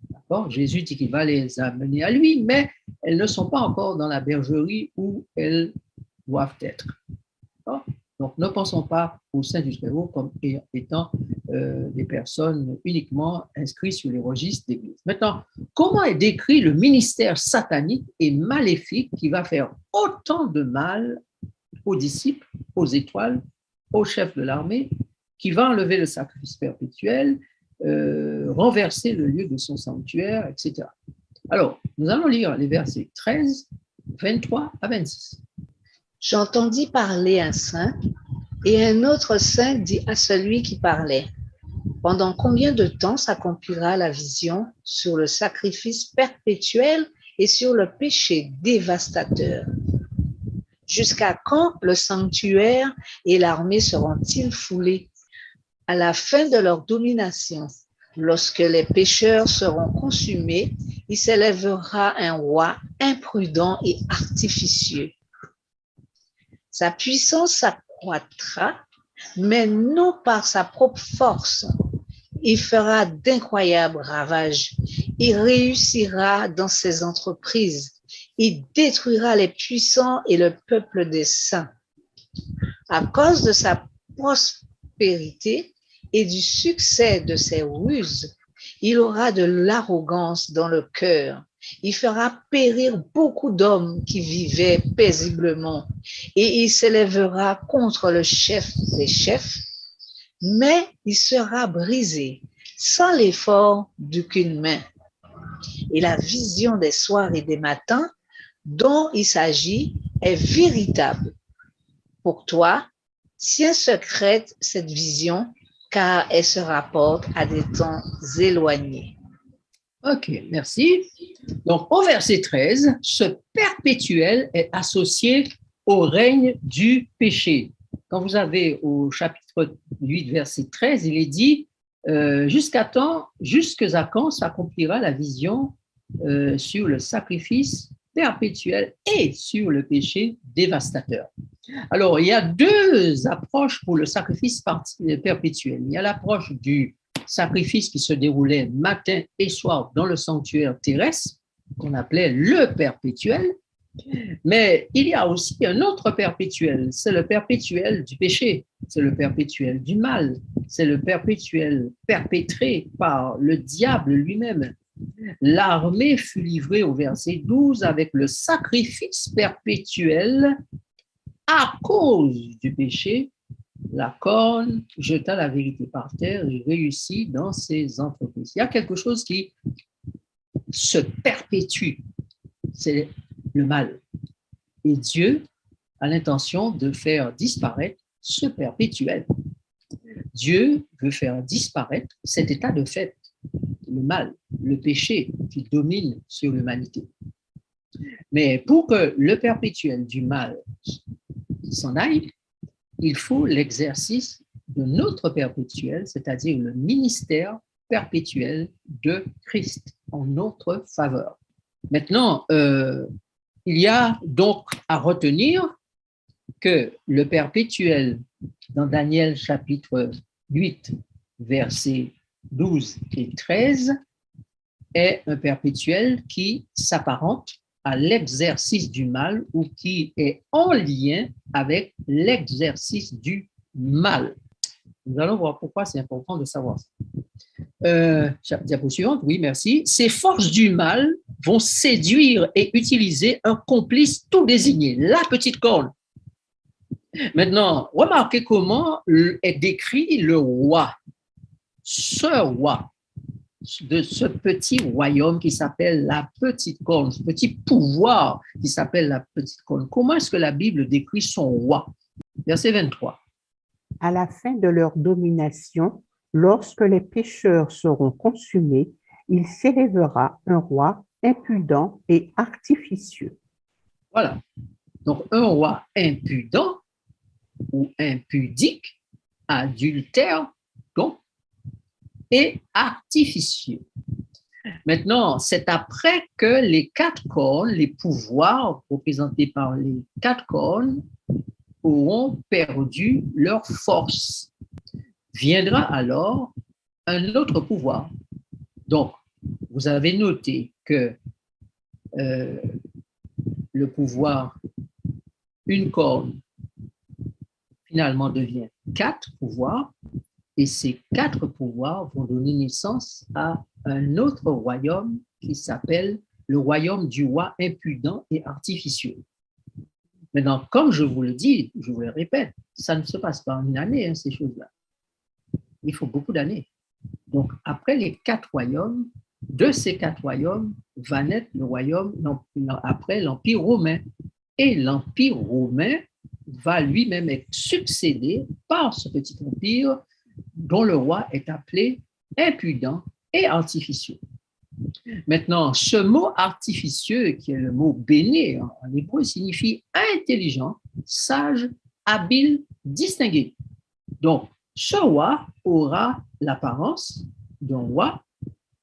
D'accord? Jésus dit qu'il va les amener à lui, mais elles ne sont pas encore dans la bergerie où elles doivent être. D'accord? Donc, ne pensons pas au sein du Très-Haut comme étant des personnes uniquement inscrites sur les registres d'Église. Maintenant, comment est décrit le ministère satanique et maléfique qui va faire autant de mal aux disciples, aux étoiles, au chef de l'armée, qui va enlever le sacrifice perpétuel, renverser le lieu de son sanctuaire, etc. Alors, nous allons lire les versets 13, 23 à 26. J'entendis parler un saint, et un autre saint dit à celui qui parlait, pendant combien de temps s'accomplira la vision sur le sacrifice perpétuel et sur le péché dévastateur? Jusqu'à quand le sanctuaire et l'armée seront-ils foulés? À la fin de leur domination, lorsque les pécheurs seront consumés, il s'élèvera un roi imprudent et artificieux. Sa puissance s'accroîtra, mais non par sa propre force. Il fera d'incroyables ravages. Il réussira dans ses entreprises. Il détruira les puissants et le peuple des saints. À cause de sa prospérité et du succès de ses ruses, il aura de l'arrogance dans le cœur. Il fera périr beaucoup d'hommes qui vivaient paisiblement et il s'élèvera contre le chef des chefs, mais il sera brisé sans l'effort d'aucune main. Et la vision des soirs et des matins dont il s'agit est véritable. Pour toi, tiens secrète cette vision, car elle se rapporte à des temps éloignés. Ok, merci. Donc, au verset 13, ce perpétuel est associé au règne du péché. Quand vous avez au chapitre 8, verset 13, il est dit jusqu'à quand s'accomplira la vision sur le sacrifice perpétuel et sur le péché dévastateur. Alors, il y a deux approches pour le sacrifice perpétuel. Il y a l'approche du sacrifice qui se déroulait matin et soir dans le sanctuaire terrestre, qu'on appelait le perpétuel, mais il y a aussi un autre perpétuel, c'est le perpétuel du péché, c'est le perpétuel du mal, c'est le perpétuel perpétré par le diable lui-même. L'armée fut livrée au verset 12 avec le sacrifice perpétuel à cause du péché. La corne jeta la vérité par terre et réussit dans ses entreprises. Il y a quelque chose qui se perpétue, c'est le mal. Et Dieu a l'intention de faire disparaître ce perpétuel. Dieu veut faire disparaître cet état de fait, le mal, le péché qui domine sur l'humanité. Mais pour que le perpétuel du mal s'en aille, il faut l'exercice de notre perpétuel, c'est-à-dire le ministère perpétuel de Christ en notre faveur. Maintenant, il y a donc à retenir que le perpétuel dans Daniel chapitre 8, versets 12 et 13 est un perpétuel qui s'apparente à l'exercice du mal ou qui est en lien avec l'exercice du mal. Nous allons voir pourquoi c'est important de savoir ça. Diapo suivante, oui, merci. Ces forces du mal vont séduire et utiliser un complice tout désigné, la petite corne. Maintenant, remarquez comment est décrit le roi, ce roi de ce petit royaume qui s'appelle la petite corne, ce petit pouvoir qui s'appelle la petite corne. Comment est-ce que la Bible décrit son roi? Verset 23. À la fin de leur domination, lorsque les pécheurs seront consumés, il s'élèvera un roi impudent et artificieux. Voilà. Donc, un roi impudent ou impudique adultère, donc, et artificieux. Maintenant, c'est après que les 4 cornes, les pouvoirs représentés par les 4 cornes, auront perdu leur force. Viendra alors un autre pouvoir. Donc, vous avez noté que le pouvoir, une corne, finalement devient 4 pouvoirs, et ces 4 pouvoirs vont donner naissance à un autre royaume qui s'appelle le royaume du roi impudent et artificieux. Maintenant, comme je vous le dis, je vous le répète, ça ne se passe pas en une année, ces choses-là. Il faut beaucoup d'années. Donc, après les 4 royaumes, de ces 4 royaumes va naître le royaume, après l'Empire romain. Et l'Empire romain va lui-même être succédé par ce petit empire dont le roi est appelé impudent et artificieux. Maintenant, ce mot artificieux, qui est le mot béné en hébreu, signifie intelligent, sage, habile, distingué. Donc, ce roi aura l'apparence d'un roi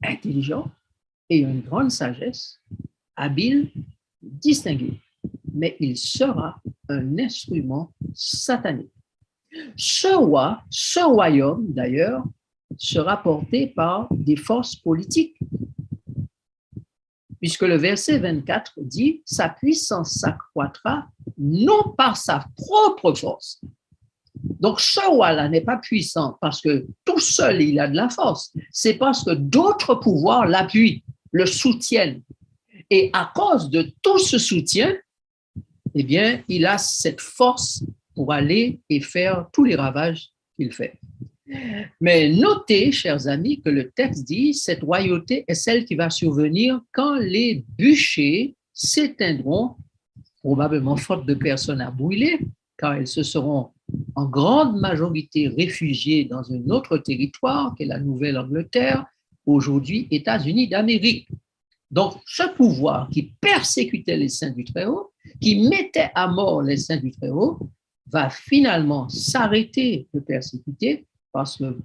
intelligent et une grande sagesse, habile, distingué. Mais il sera un instrument satanique. Ce roi, ce royaume d'ailleurs, sera porté par des forces politiques, puisque le verset 24 dit « Sa puissance s'accroîtra non par sa propre force ». Donc ce roi-là n'est pas puissant parce que tout seul il a de la force, c'est parce que d'autres pouvoirs l'appuient, le soutiennent. Et à cause de tout ce soutien, eh bien, il a cette force pour aller et faire tous les ravages qu'il fait. Mais notez, chers amis, que le texte dit cette royauté est celle qui va survenir quand les bûchers s'éteindront, probablement faute de personnes à brûler, car elles se seront en grande majorité réfugiées dans un autre territoire qu'est la Nouvelle-Angleterre, aujourd'hui États-Unis d'Amérique. Donc, ce pouvoir qui persécutait les saints du Très-Haut, qui mettait à mort les saints du Très-Haut, va finalement s'arrêter de persécuter parce que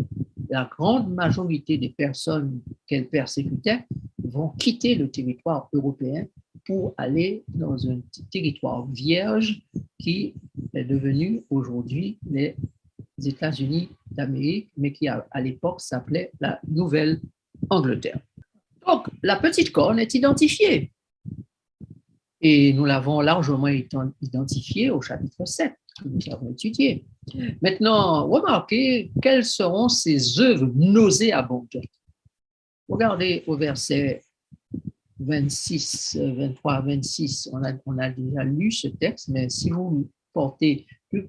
la grande majorité des personnes qu'elle persécutait vont quitter le territoire européen pour aller dans un territoire vierge qui est devenu aujourd'hui les États-Unis d'Amérique, mais qui à l'époque s'appelait la Nouvelle-Angleterre. Donc, la petite corne est identifiée. Et nous l'avons largement identifiée au chapitre 7, que nous avons étudié. Maintenant, remarquez quelles seront ces œuvres nauséabondes. Regardez au verset 26, 23, 26, on a déjà lu ce texte, mais si vous portez plus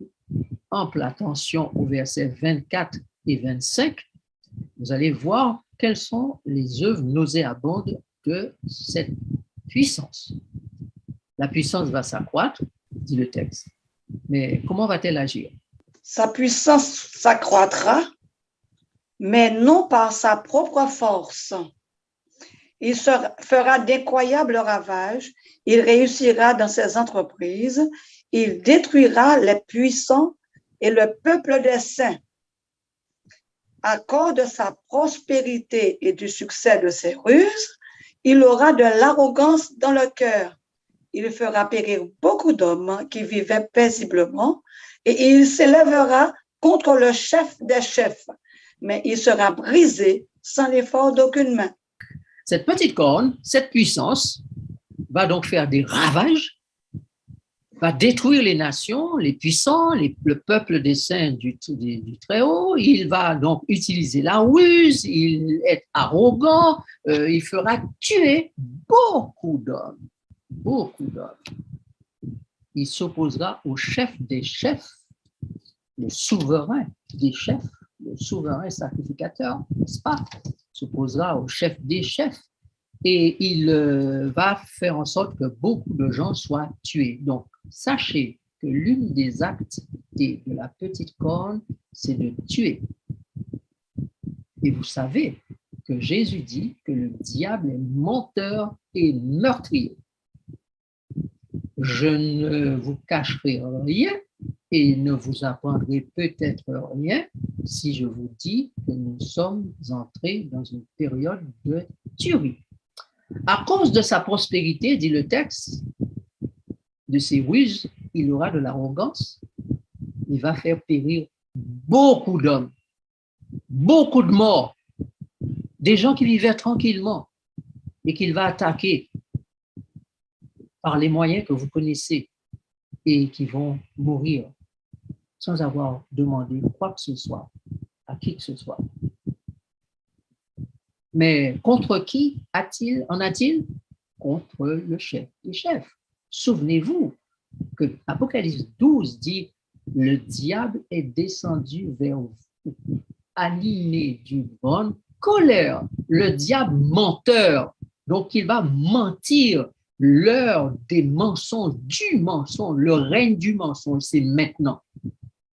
ample attention au verset 24 et 25, vous allez voir quelles sont les œuvres nauséabondes de cette puissance. La puissance va s'accroître, dit le texte, mais comment va-t-elle agir? Sa puissance s'accroîtra, mais non par sa propre force. Il fera d'incroyables ravages, il réussira dans ses entreprises, il détruira les puissants et le peuple des saints. À cause de sa prospérité et du succès de ses ruses, il aura de l'arrogance dans le cœur. Il fera périr beaucoup d'hommes qui vivaient paisiblement et il s'élèvera contre le chef des chefs, mais il sera brisé sans l'effort d'aucune main. Cette petite corne, cette puissance, va donc faire des ravages, va détruire les nations, les puissants, le peuple des saints du Très-Haut. Il va donc utiliser la ruse, il est arrogant, il fera tuer beaucoup d'hommes, beaucoup d'hommes. Il s'opposera au chef des chefs, le souverain des chefs, le souverain sacrificateur, n'est-ce pas? S'opposera au chef des chefs et il va faire en sorte que beaucoup de gens soient tués. Donc, sachez que l'une des activités de la petite corne, c'est de tuer. Et vous savez que Jésus dit que le diable est menteur et meurtrier. Je ne vous cacherai rien, et ne vous apprendrez peut-être rien si je vous dis que nous sommes entrés dans une période de tuerie. À cause de sa prospérité, dit le texte, de ses ruses, il aura de l'arrogance, il va faire périr beaucoup d'hommes, beaucoup de morts, des gens qui vivaient tranquillement et qu'il va attaquer par les moyens que vous connaissez et qui vont mourir sans avoir demandé quoi que ce soit à qui que ce soit. Mais contre qui en a-t-il? Contre le chef des chefs. Souvenez-vous que Apocalypse 12 dit « Le diable est descendu vers vous, animé d'une grande colère. » Le diable menteur, donc il va mentir. L'heure des mensonges, du mensonge, le règne du mensonge, c'est maintenant.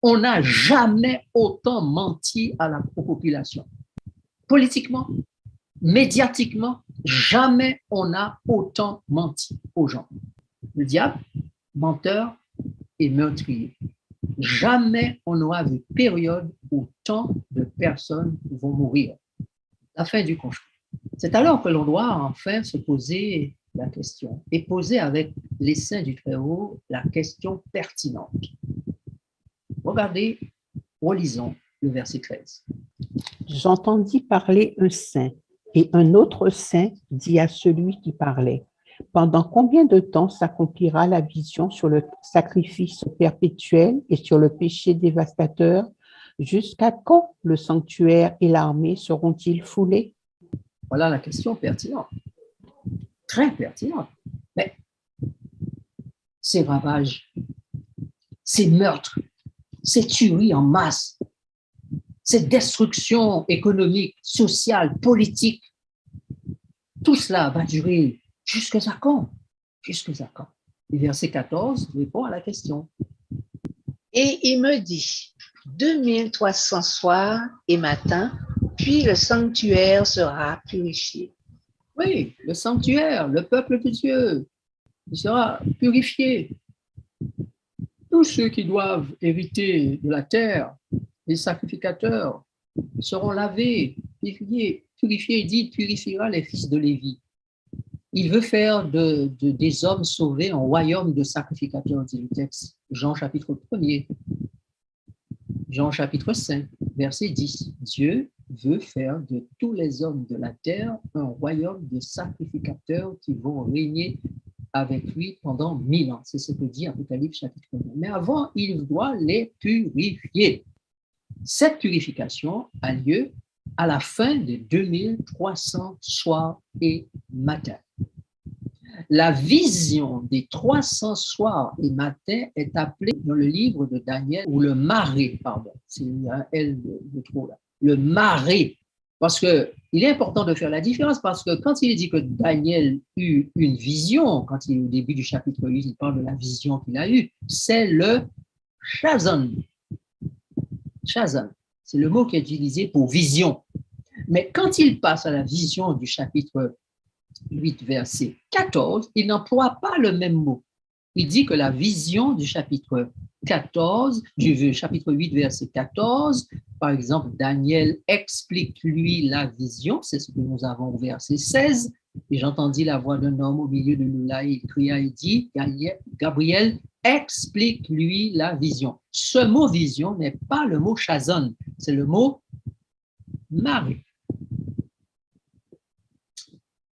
On n'a jamais autant menti à la population. Politiquement, médiatiquement, jamais on n'a autant menti aux gens. Le diable, menteur et meurtrier. Jamais on n'aura vu période où tant de personnes vont mourir. La fin du conflit. C'est alors que l'on doit enfin se poser la question et poser avec les saints du Très-Haut la question pertinente. Regardez, relisons le verset 13. J'entendis parler un saint, et un autre saint dit à celui qui parlait, « Pendant combien de temps s'accomplira la vision sur le sacrifice perpétuel et sur le péché dévastateur? Jusqu'à quand le sanctuaire et l'armée seront-ils foulés? » Voilà la question pertinente, très pertinente. Mais ces ravages, ces meurtres, ces tueries en masse, cette destruction économique, sociale, politique, tout cela va durer jusqu'à quand? Jusqu'à quand? Le verset 14 répond à la question. Et il me dit, 2300 soirs et matins, puis le sanctuaire sera purifié. Oui, le sanctuaire, le peuple de Dieu, il sera purifié. Tous ceux qui doivent hériter de la terre, les sacrificateurs, seront lavés, purifiés. Il dit, purifiera les fils de Lévi. Il veut faire des hommes sauvés en royaume de sacrificateurs, dit le texte. Jean chapitre 1er, Jean chapitre 5, verset 10. Dieu veut faire de tous les hommes de la terre un royaume de sacrificateurs qui vont régner avec lui pendant 1000 ans. C'est ce que dit Apocalypse chapitre 1. Mais avant, il doit les purifier. Cette purification a lieu à la fin des 2300 soirs et matins. La vision des 300 soirs et matins est appelée dans le livre de Daniel, ou le marée, pardon, c'est un L de trop là, le marée, parce qu'il est important de faire la différence, parce que quand il dit que Daniel eut une vision, quand il est au début du chapitre 8, il parle de la vision qu'il a eue, c'est le Shazan. Shazan, c'est le mot qui est utilisé pour vision. Mais quand il passe à la vision du chapitre 8, verset 14, il n'emploie pas le même mot. Il dit que la vision du chapitre 14, du chapitre 8, verset 14, par exemple, Daniel explique lui la vision, c'est ce que nous avons au verset 16, et j'entendis la voix d'un homme au milieu de l'Oulaï, il cria et dit, Gabriel, explique lui la vision. Ce mot vision n'est pas le mot Shazan, c'est le mot marée.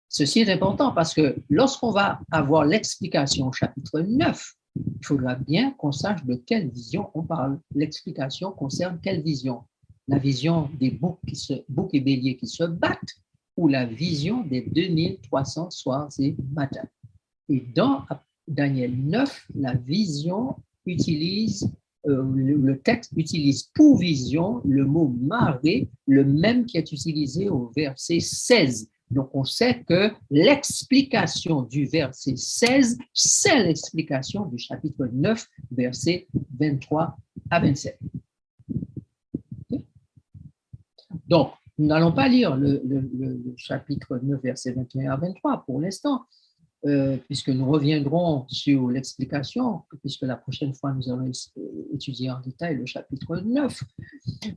Ceci est important parce que lorsqu'on va avoir l'explication au chapitre 9, il faudra bien qu'on sache de quelle vision on parle. L'explication concerne quelle vision? La vision des boucs et béliers qui se battent ou la vision des 2300 soirs et matins. Et dans Daniel 9, la vision utilise, le texte utilise pour vision le mot marée, le même qui est utilisé au verset 16. Donc, on sait que l'explication du verset 16, c'est l'explication du chapitre 9, versets 23 à 27. Donc, nous n'allons pas lire le chapitre 9, versets 21 à 23 pour l'instant. puisque nous reviendrons sur l'explication, puisque la prochaine fois nous allons étudier en détail le chapitre 9,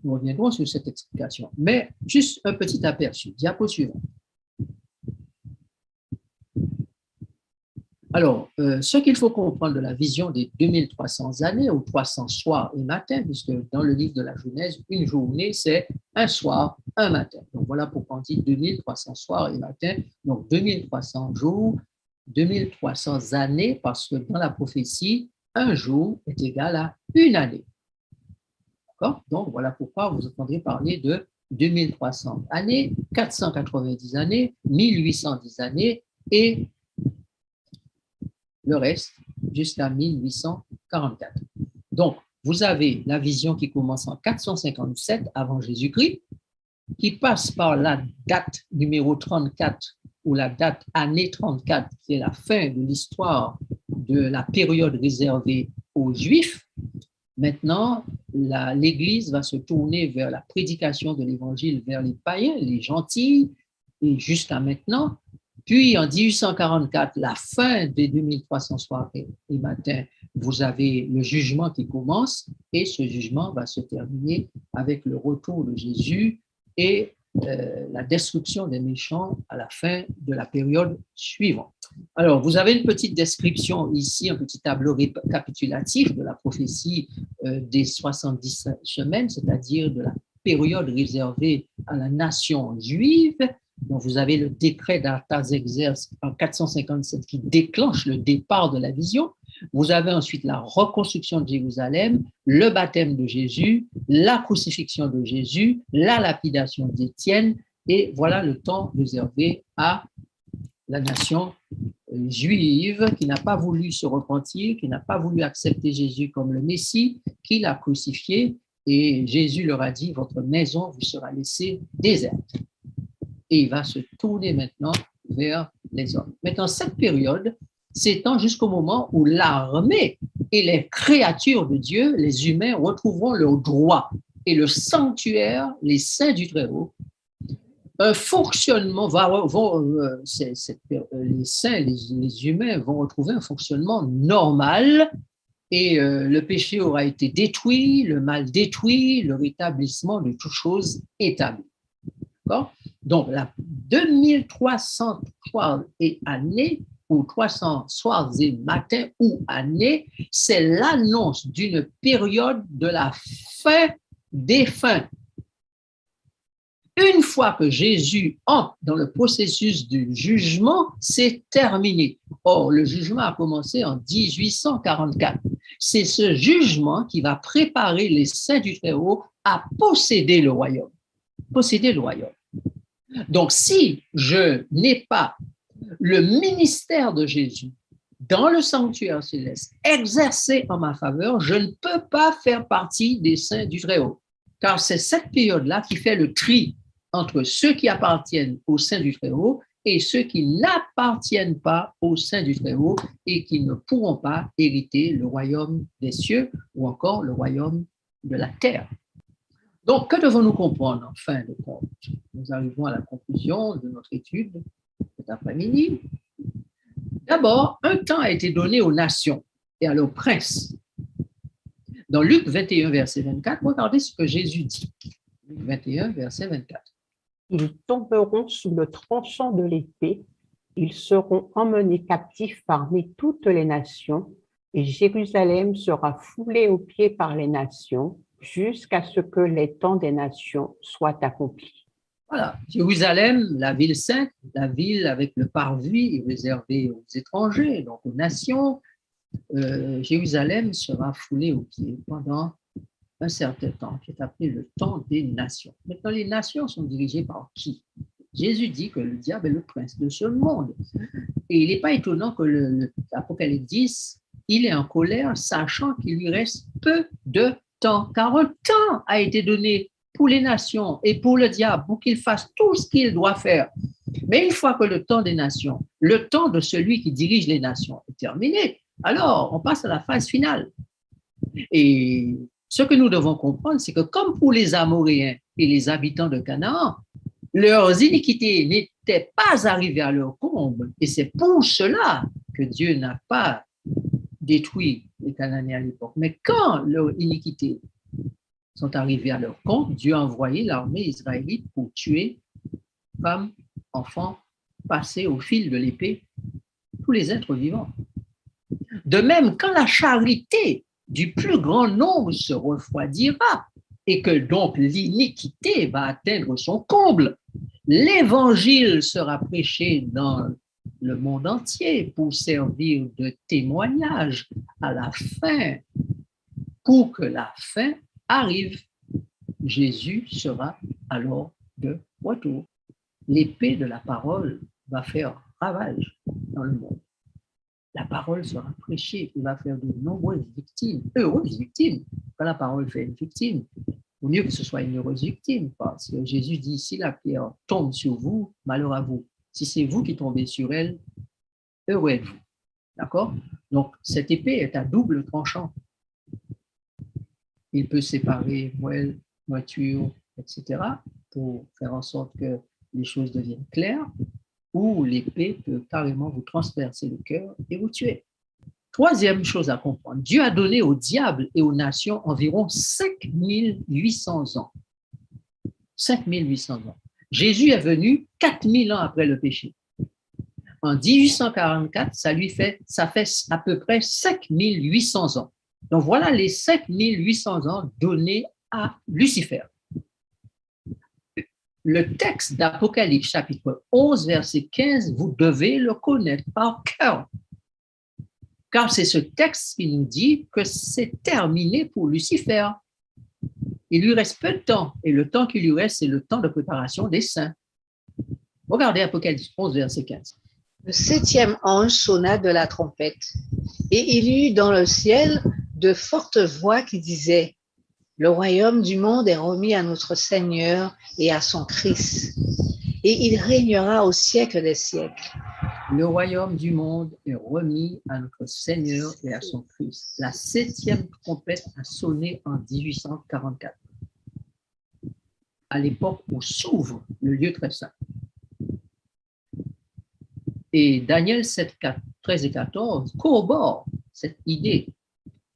nous reviendrons sur cette explication. Mais juste un petit aperçu, diapo suivant. Alors, ce qu'il faut comprendre de la vision des 2300 années ou 300 soirs et matins, puisque dans le livre de la Genèse, une journée, c'est un soir, un matin. Donc, voilà pourquoi on dit 2300 soirs et matins, donc 2300 jours, 2300 années, parce que dans la prophétie, un jour est égal à une année. D'accord? Donc, voilà pourquoi vous entendrez parler de 2300 années, 490 années, 1810 années et le reste jusqu'à 1844. Donc, vous avez la vision qui commence en 457 avant Jésus-Christ, qui passe par la date numéro 34 ou la date année 34, qui est la fin de l'histoire de la période réservée aux Juifs. Maintenant, l'Église va se tourner vers la prédication de l'Évangile vers les païens, les gentils, et jusqu'à maintenant. Puis en 1844, la fin des 2300 soirs et matins, vous avez le jugement qui commence et ce jugement va se terminer avec le retour de Jésus et la destruction des méchants à la fin de la période suivante. Alors, vous avez une petite description ici, un petit tableau récapitulatif de la prophétie des 70 semaines, c'est-à-dire de la période réservée à la nation juive. Donc, vous avez le décret d'Artaxerxès en 457 qui déclenche le départ de la vision. Vous avez ensuite la reconstruction de Jérusalem, le baptême de Jésus, la crucifixion de Jésus, la lapidation d'Étienne, et voilà le temps réservé à la nation juive qui n'a pas voulu se repentir, qui n'a pas voulu accepter Jésus comme le Messie, qui l'a crucifié, et Jésus leur a dit, votre maison vous sera laissée déserte. Et il va se tourner maintenant vers les hommes. Maintenant, cette période s'étend jusqu'au moment où l'armée et les créatures de Dieu, les humains, retrouveront leur droit et le sanctuaire, les saints du Très-Haut. Un fonctionnement les saints, les humains vont retrouver un fonctionnement normal et le péché aura été détruit, le mal détruit, le rétablissement de toutes choses établies. D'accord? Donc, la 2300 soirs et années, ou 300 soirs et matins ou années, c'est l'annonce d'une période de la fin des fins. Une fois que Jésus entre dans le processus du jugement, c'est terminé. Or, le jugement a commencé en 1844. C'est ce jugement qui va préparer les saints du Très-Haut à posséder le royaume. Posséder le royaume. Donc, si je n'ai pas le ministère de Jésus dans le sanctuaire céleste exercé en ma faveur, je ne peux pas faire partie des saints du Très-Haut. Car c'est cette période-là qui fait le tri entre ceux qui appartiennent aux saints du Très-Haut et ceux qui n'appartiennent pas aux saints du Très-Haut et qui ne pourront pas hériter le royaume des cieux ou encore le royaume de la terre. Donc, que devons-nous comprendre en fin de compte? Nous arrivons à la conclusion de notre étude cet après-midi. D'abord, un temps a été donné aux nations et à leurs princes. Dans Luc 21, verset 24, regardez ce que Jésus dit. Luc 21, verset 24. Ils tomberont sous le tranchant de l'épée, ils seront emmenés captifs parmi toutes les nations, et Jérusalem sera foulée aux pieds par les nations, jusqu'à ce que les temps des nations soient accomplis. Voilà, Jérusalem, la ville sainte, la ville avec le parvis réservé aux étrangers, donc aux nations, Jérusalem sera foulée aux pieds pendant un certain temps, qui est appelé le temps des nations. Maintenant, les nations sont dirigées par qui? Jésus dit que le diable est le prince de ce monde. Et il n'est pas étonnant que l'Apocalypse 10, il est en colère, sachant qu'il lui reste peu de temps, car un temps a été donné pour les nations et pour le diable, pour qu'il fasse tout ce qu'il doit faire. Mais une fois que le temps des nations, le temps de celui qui dirige les nations est terminé, alors on passe à la phase finale. Et ce que nous devons comprendre, c'est que comme pour les Amoréens et les habitants de Canaan, Leurs iniquités n'étaient pas arrivées à leur comble, et c'est pour cela que Dieu n'a pas détruit les Cananéens à l'époque. Mais quand leurs iniquités sont arrivées à leur comble, Dieu a envoyé l'armée israélite pour tuer femmes, enfants, passer au fil de l'épée tous les êtres vivants. De même, quand la charité du plus grand nombre se refroidira et que donc l'iniquité va atteindre son comble, l'évangile sera prêché dans le monde entier pour servir de témoignage à la fin. Pour que la fin arrive, Jésus sera alors de retour. L'épée de la parole va faire ravage dans le monde. La parole sera prêchée, il va faire de nombreuses victimes, heureuses victimes. Quand la parole fait une victime, il vaut mieux que ce soit une heureuse victime, parce que Jésus dit, si la pierre tombe sur vous, malheur à vous. Si c'est vous qui tombez sur elle, heureux êtes-vous. D'accord? Donc, cette épée est à double tranchant. Il peut séparer moelle, moiture, etc., pour faire en sorte que les choses deviennent claires, ou l'épée peut carrément vous transpercer le cœur et vous tuer. Troisième chose à comprendre, Dieu a donné au diable et aux nations environ 5800 ans. 5800 ans. Jésus est venu 4000 ans après le péché. En 1844, ça fait à peu près 5800 ans. Donc voilà les 5800 ans donnés à Lucifer. Le texte d'Apocalypse, chapitre 11, verset 15, vous devez le connaître par cœur. Car c'est ce texte qui nous dit que c'est terminé pour Lucifer. Il lui reste peu de temps, et le temps qui lui reste, c'est le temps de préparation des saints. Regardez Apocalypse 11, verset 15. Le 7e ange sonna de la trompette, et il y eut dans le ciel de fortes voix qui disaient: le royaume du monde est remis à notre Seigneur et à son Christ, et il régnera au siècle des siècles. Le royaume du monde est remis à notre Seigneur et à son Christ. La 7e trompette a sonné en 1844, à l'époque où s'ouvre le lieu très saint. Et Daniel 7, 13 et 14 corroborent cette idée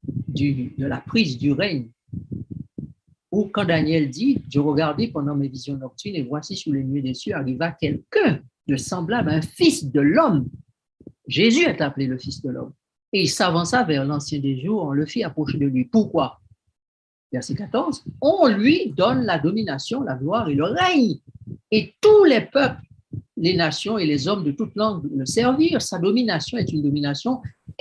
de la prise du règne. Ou quand Daniel dit, je regardais pendant mes visions nocturnes et voici sous les nuées des cieux arriva quelqu'un de semblable à un fils de l'homme. Jésus est appelé le fils de l'homme. Et il s'avança vers l'ancien des jours, on le fit approcher de lui. Pourquoi? Verset 14, on lui donne la domination, la gloire et le règne. Et tous les peuples, les nations et les hommes de toute langue le servirent. Sa domination est une domination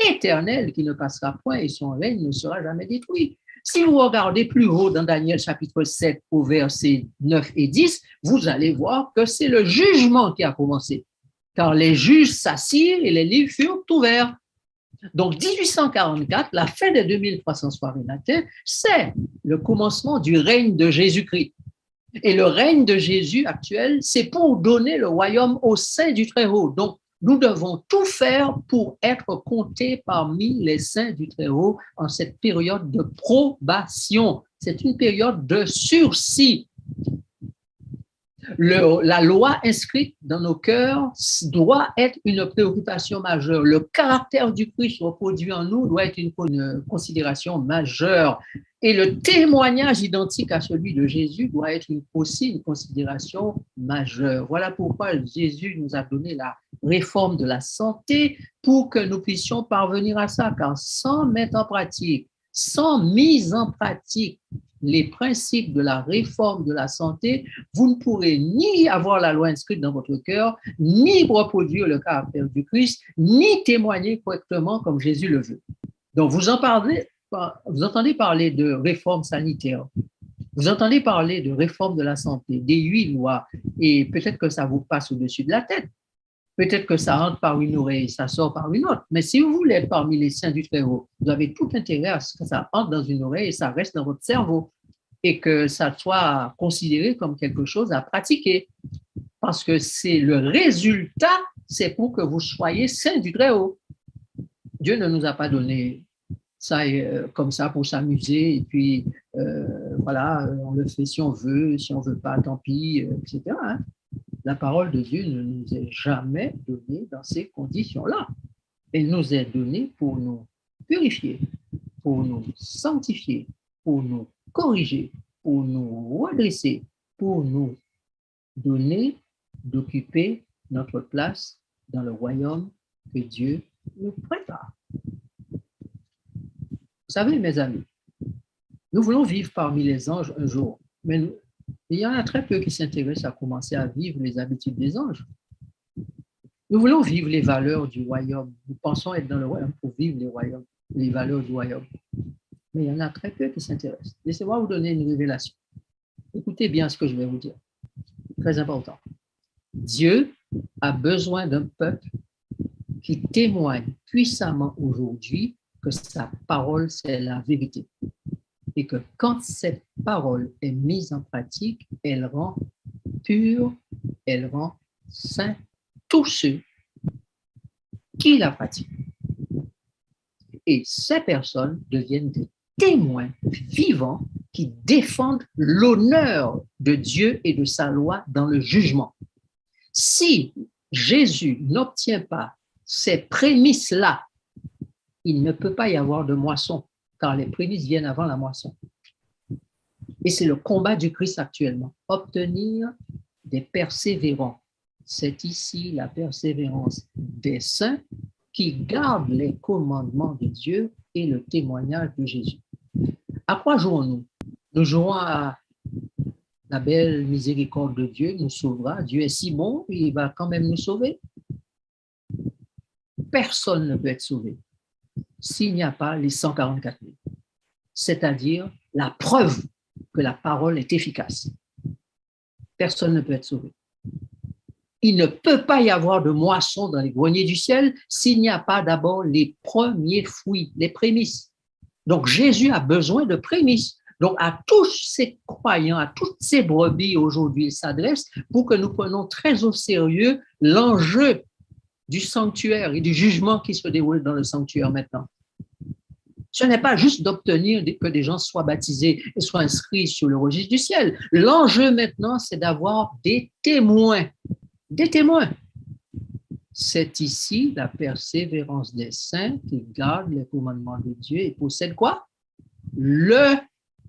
éternelle qui ne passera point et son règne ne sera jamais détruit. Si vous regardez plus haut dans Daniel chapitre 7 au verset 9 et 10, vous allez voir que c'est le jugement qui a commencé. Car les juges s'assirent et les livres furent ouverts. Donc 1844, la fin des 2300 soirées latines, c'est le commencement du règne de Jésus-Christ. Et le règne de Jésus actuel, c'est pour donner le royaume au sein du Très-Haut. Donc, nous devons tout faire pour être comptés parmi les saints du Très-Haut en cette période de probation. C'est une période de sursis. La loi inscrite dans nos cœurs doit être une préoccupation majeure. Le caractère du Christ reproduit en nous doit être une considération majeure. Et le témoignage identique à celui de Jésus doit être aussi une considération majeure. Voilà pourquoi Jésus nous a donné la réforme de la santé pour que nous puissions parvenir à ça. Car sans mettre en pratique, sans mise en pratique les principes de la réforme de la santé, vous ne pourrez ni avoir la loi inscrite dans votre cœur, ni reproduire le caractère du Christ, ni témoigner correctement comme Jésus le veut. Donc, vous entendez parler de réforme sanitaire, vous entendez parler de réforme de la santé, des 8 lois, et peut-être que ça vous passe au-dessus de la tête. Peut-être que ça entre par une oreille, ça sort par une autre. Mais si vous voulez être parmi les saints du Très-Haut, vous avez tout intérêt à ce que ça entre dans une oreille et ça reste dans votre cerveau et que ça soit considéré comme quelque chose à pratiquer. Parce que c'est le résultat, c'est pour que vous soyez saints du Très-Haut. Dieu ne nous a pas donné ça comme ça pour s'amuser et puis voilà, on le fait si on veut pas, tant pis, etc. Hein. la parole de Dieu ne nous est jamais donnée dans ces conditions-là. Elle nous est donnée pour nous purifier, pour nous sanctifier, pour nous corriger, pour nous redresser, pour nous donner d'occuper notre place dans le royaume que Dieu nous prépare. Vous savez, mes amis, nous voulons vivre parmi les anges un jour, mais il y en a très peu qui s'intéressent à commencer à vivre les habitudes des anges. Nous voulons vivre les valeurs du royaume. Nous pensons être dans le royaume pour vivre les valeurs du royaume. Mais il y en a très peu qui s'intéressent. Laissez-moi vous donner une révélation. Écoutez bien ce que je vais vous dire. Très important. Dieu a besoin d'un peuple qui témoigne puissamment aujourd'hui que sa parole, c'est la vérité. Et que quand cette parole est mise en pratique, elle rend pur, elle rend saint tous ceux qui la pratiquent. Et ces personnes deviennent des témoins vivants qui défendent l'honneur de Dieu et de sa loi dans le jugement. Si Jésus n'obtient pas ces prémices-là, il ne peut pas y avoir de moisson, car les prémices viennent avant la moisson. Et c'est le combat du Christ actuellement, obtenir des persévérants. C'est ici la persévérance des saints qui gardent les commandements de Dieu et le témoignage de Jésus. À quoi jouons-nous? Nous jouons à la belle miséricorde de Dieu nous sauvera. Dieu est si bon, il va quand même nous sauver. Personne ne peut être sauvé s'il n'y a pas les 144 000, c'est-à-dire la preuve que la parole est efficace. Personne ne peut être sauvé. Il ne peut pas y avoir de moisson dans les greniers du ciel s'il n'y a pas d'abord les premiers fruits, les prémices. Donc Jésus a besoin de prémices. Donc à tous ces croyants, à toutes ces brebis aujourd'hui, il s'adresse pour que nous prenions très au sérieux l'enjeu du sanctuaire et du jugement qui se déroule dans le sanctuaire maintenant. Ce n'est pas juste d'obtenir que des gens soient baptisés et soient inscrits sur le registre du ciel. L'enjeu maintenant, c'est d'avoir des témoins. Des témoins. C'est ici la persévérance des saints qui gardent les commandements de Dieu et possèdent quoi? Le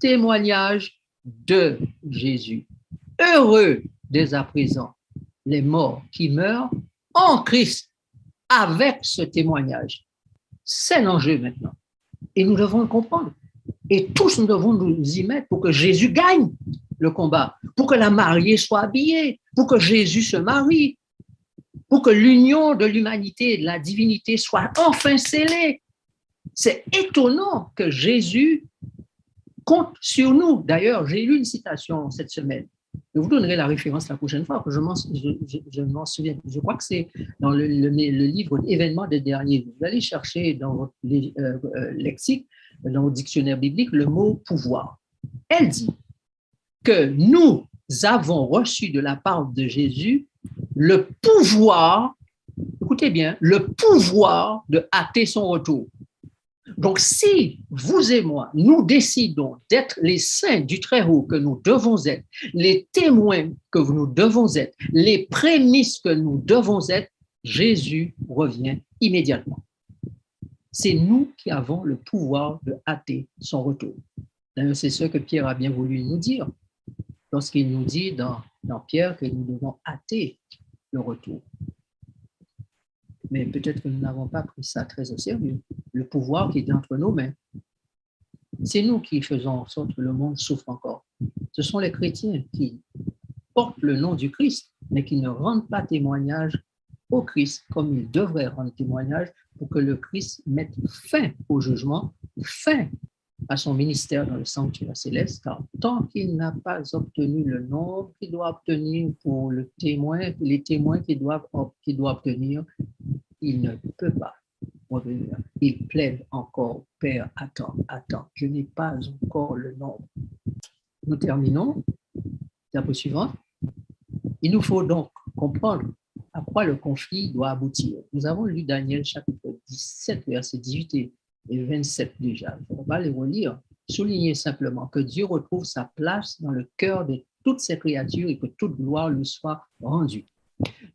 témoignage de Jésus. Heureux dès à présent les morts qui meurent en Christ avec ce témoignage. C'est l'enjeu maintenant. Et nous devons le comprendre. Et tous nous devons nous y mettre pour que Jésus gagne le combat, pour que la mariée soit habillée, pour que Jésus se marie, pour que l'union de l'humanité et de la divinité soit enfin scellée. C'est étonnant que Jésus compte sur nous. D'ailleurs, j'ai lu une citation cette semaine. Je vous donnerai la référence la prochaine fois, que je m'en souviens. Je crois que c'est dans le livre Événements des derniers. Vous allez chercher dans votre lexique, dans votre dictionnaire biblique, le mot pouvoir. Elle dit que nous avons reçu de la part de Jésus le pouvoir, écoutez bien, le pouvoir de hâter son retour. Donc, si vous et moi, nous décidons d'être les saints du Très-Haut que nous devons être, les témoins que nous devons être, les prémices que nous devons être, Jésus revient immédiatement. C'est nous qui avons le pouvoir de hâter son retour. D'ailleurs, c'est ce que Pierre a bien voulu nous dire lorsqu'il nous dit dans Pierre que nous devons hâter le retour. Mais peut-être que nous n'avons pas pris ça très au sérieux. Le pouvoir qui est entre nos mains, c'est nous qui faisons en sorte que le monde souffre encore. Ce sont les chrétiens qui portent le nom du Christ, mais qui ne rendent pas témoignage au Christ comme ils devraient rendre témoignage pour que le Christ mette fin au jugement, fin à son ministère dans le sanctuaire céleste, car tant qu'il n'a pas obtenu le nombre qu'il doit obtenir pour les témoins qu'il doit obtenir, il ne peut pas revenir. Il plaide encore, Père, attends, je n'ai pas encore le nombre. Nous terminons. Diapo suivante. Il nous faut donc comprendre à quoi le conflit doit aboutir. Nous avons lu Daniel chapitre 17, versets 18 et 27 déjà. On va les relire. Souligner simplement que Dieu retrouve sa place dans le cœur de toutes ses créatures et que toute gloire lui soit rendue.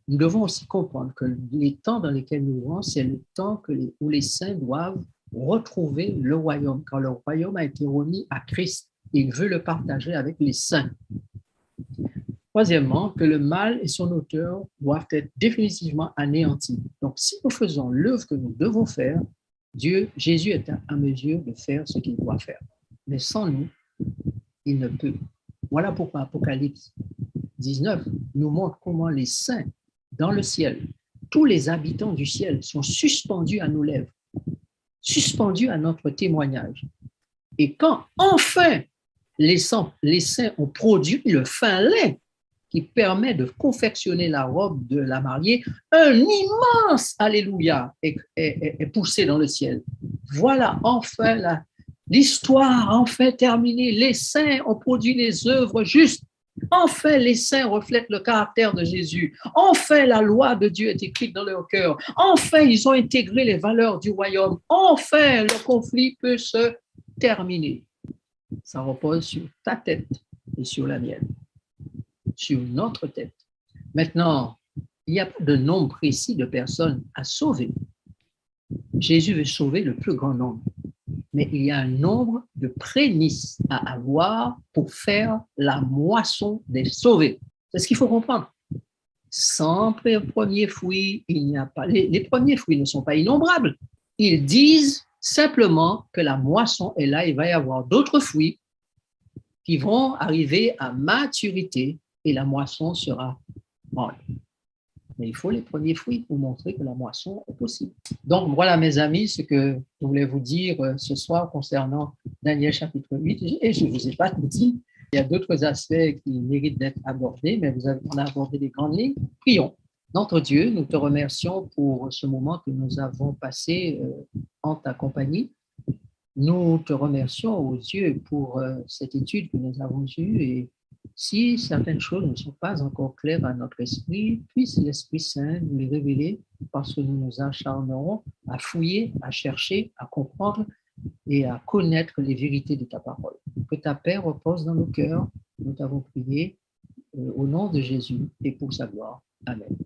Nous devons aussi comprendre que les temps dans lesquels nous vivons, c'est le temps où les saints doivent retrouver le royaume, car le royaume a été remis à Christ. Il veut le partager avec les saints. Troisièmement, que le mal et son auteur doivent être définitivement anéantis. Donc, si nous faisons l'œuvre que nous devons faire, Jésus est à mesure de faire ce qu'il doit faire. Mais sans nous, il ne peut. Voilà pourquoi Apocalypse 19 nous montre comment les saints dans le ciel, tous les habitants du ciel sont suspendus à nos lèvres, suspendus à notre témoignage. Et quand enfin les saints ont produit le fin lin qui permet de confectionner la robe de la mariée, un immense alléluia est poussé dans le ciel. Voilà enfin l'histoire enfin terminée. Les saints ont produit les œuvres justes. Enfin, les saints reflètent le caractère de Jésus. Enfin, la loi de Dieu est écrite dans leur cœur. Enfin, ils ont intégré les valeurs du royaume. Enfin, le conflit peut se terminer. Ça repose sur ta tête et sur la mienne, sur notre tête. Maintenant, il n'y a pas de nombre précis de personnes à sauver. Jésus veut sauver le plus grand nombre. Mais il y a un nombre de prémices à avoir pour faire la moisson des sauvés. C'est ce qu'il faut comprendre. Sans premiers fruits, il n'y a pas. Les premiers fruits ne sont pas innombrables. Ils disent simplement que la moisson est là, il va y avoir d'autres fruits qui vont arriver à maturité et la moisson sera bonne. Mais il faut les premiers fruits pour montrer que la moisson est possible. Donc, voilà, mes amis, ce que je voulais vous dire ce soir concernant Daniel chapitre 8. Et je ne vous ai pas tout dit. Il y a d'autres aspects qui méritent d'être abordés, mais on a abordé les grandes lignes. Prions. Notre Dieu, nous te remercions pour ce moment que nous avons passé en ta compagnie. Nous te remercions, ô Dieu, pour cette étude que nous avons eue et si certaines choses ne sont pas encore claires à notre esprit, puisse l'Esprit Saint nous les révéler parce que nous nous acharnerons à fouiller, à chercher, à comprendre et à connaître les vérités de ta parole. Que ta paix repose dans nos cœurs. Nous t'avons prié au nom de Jésus et pour sa gloire. Amen.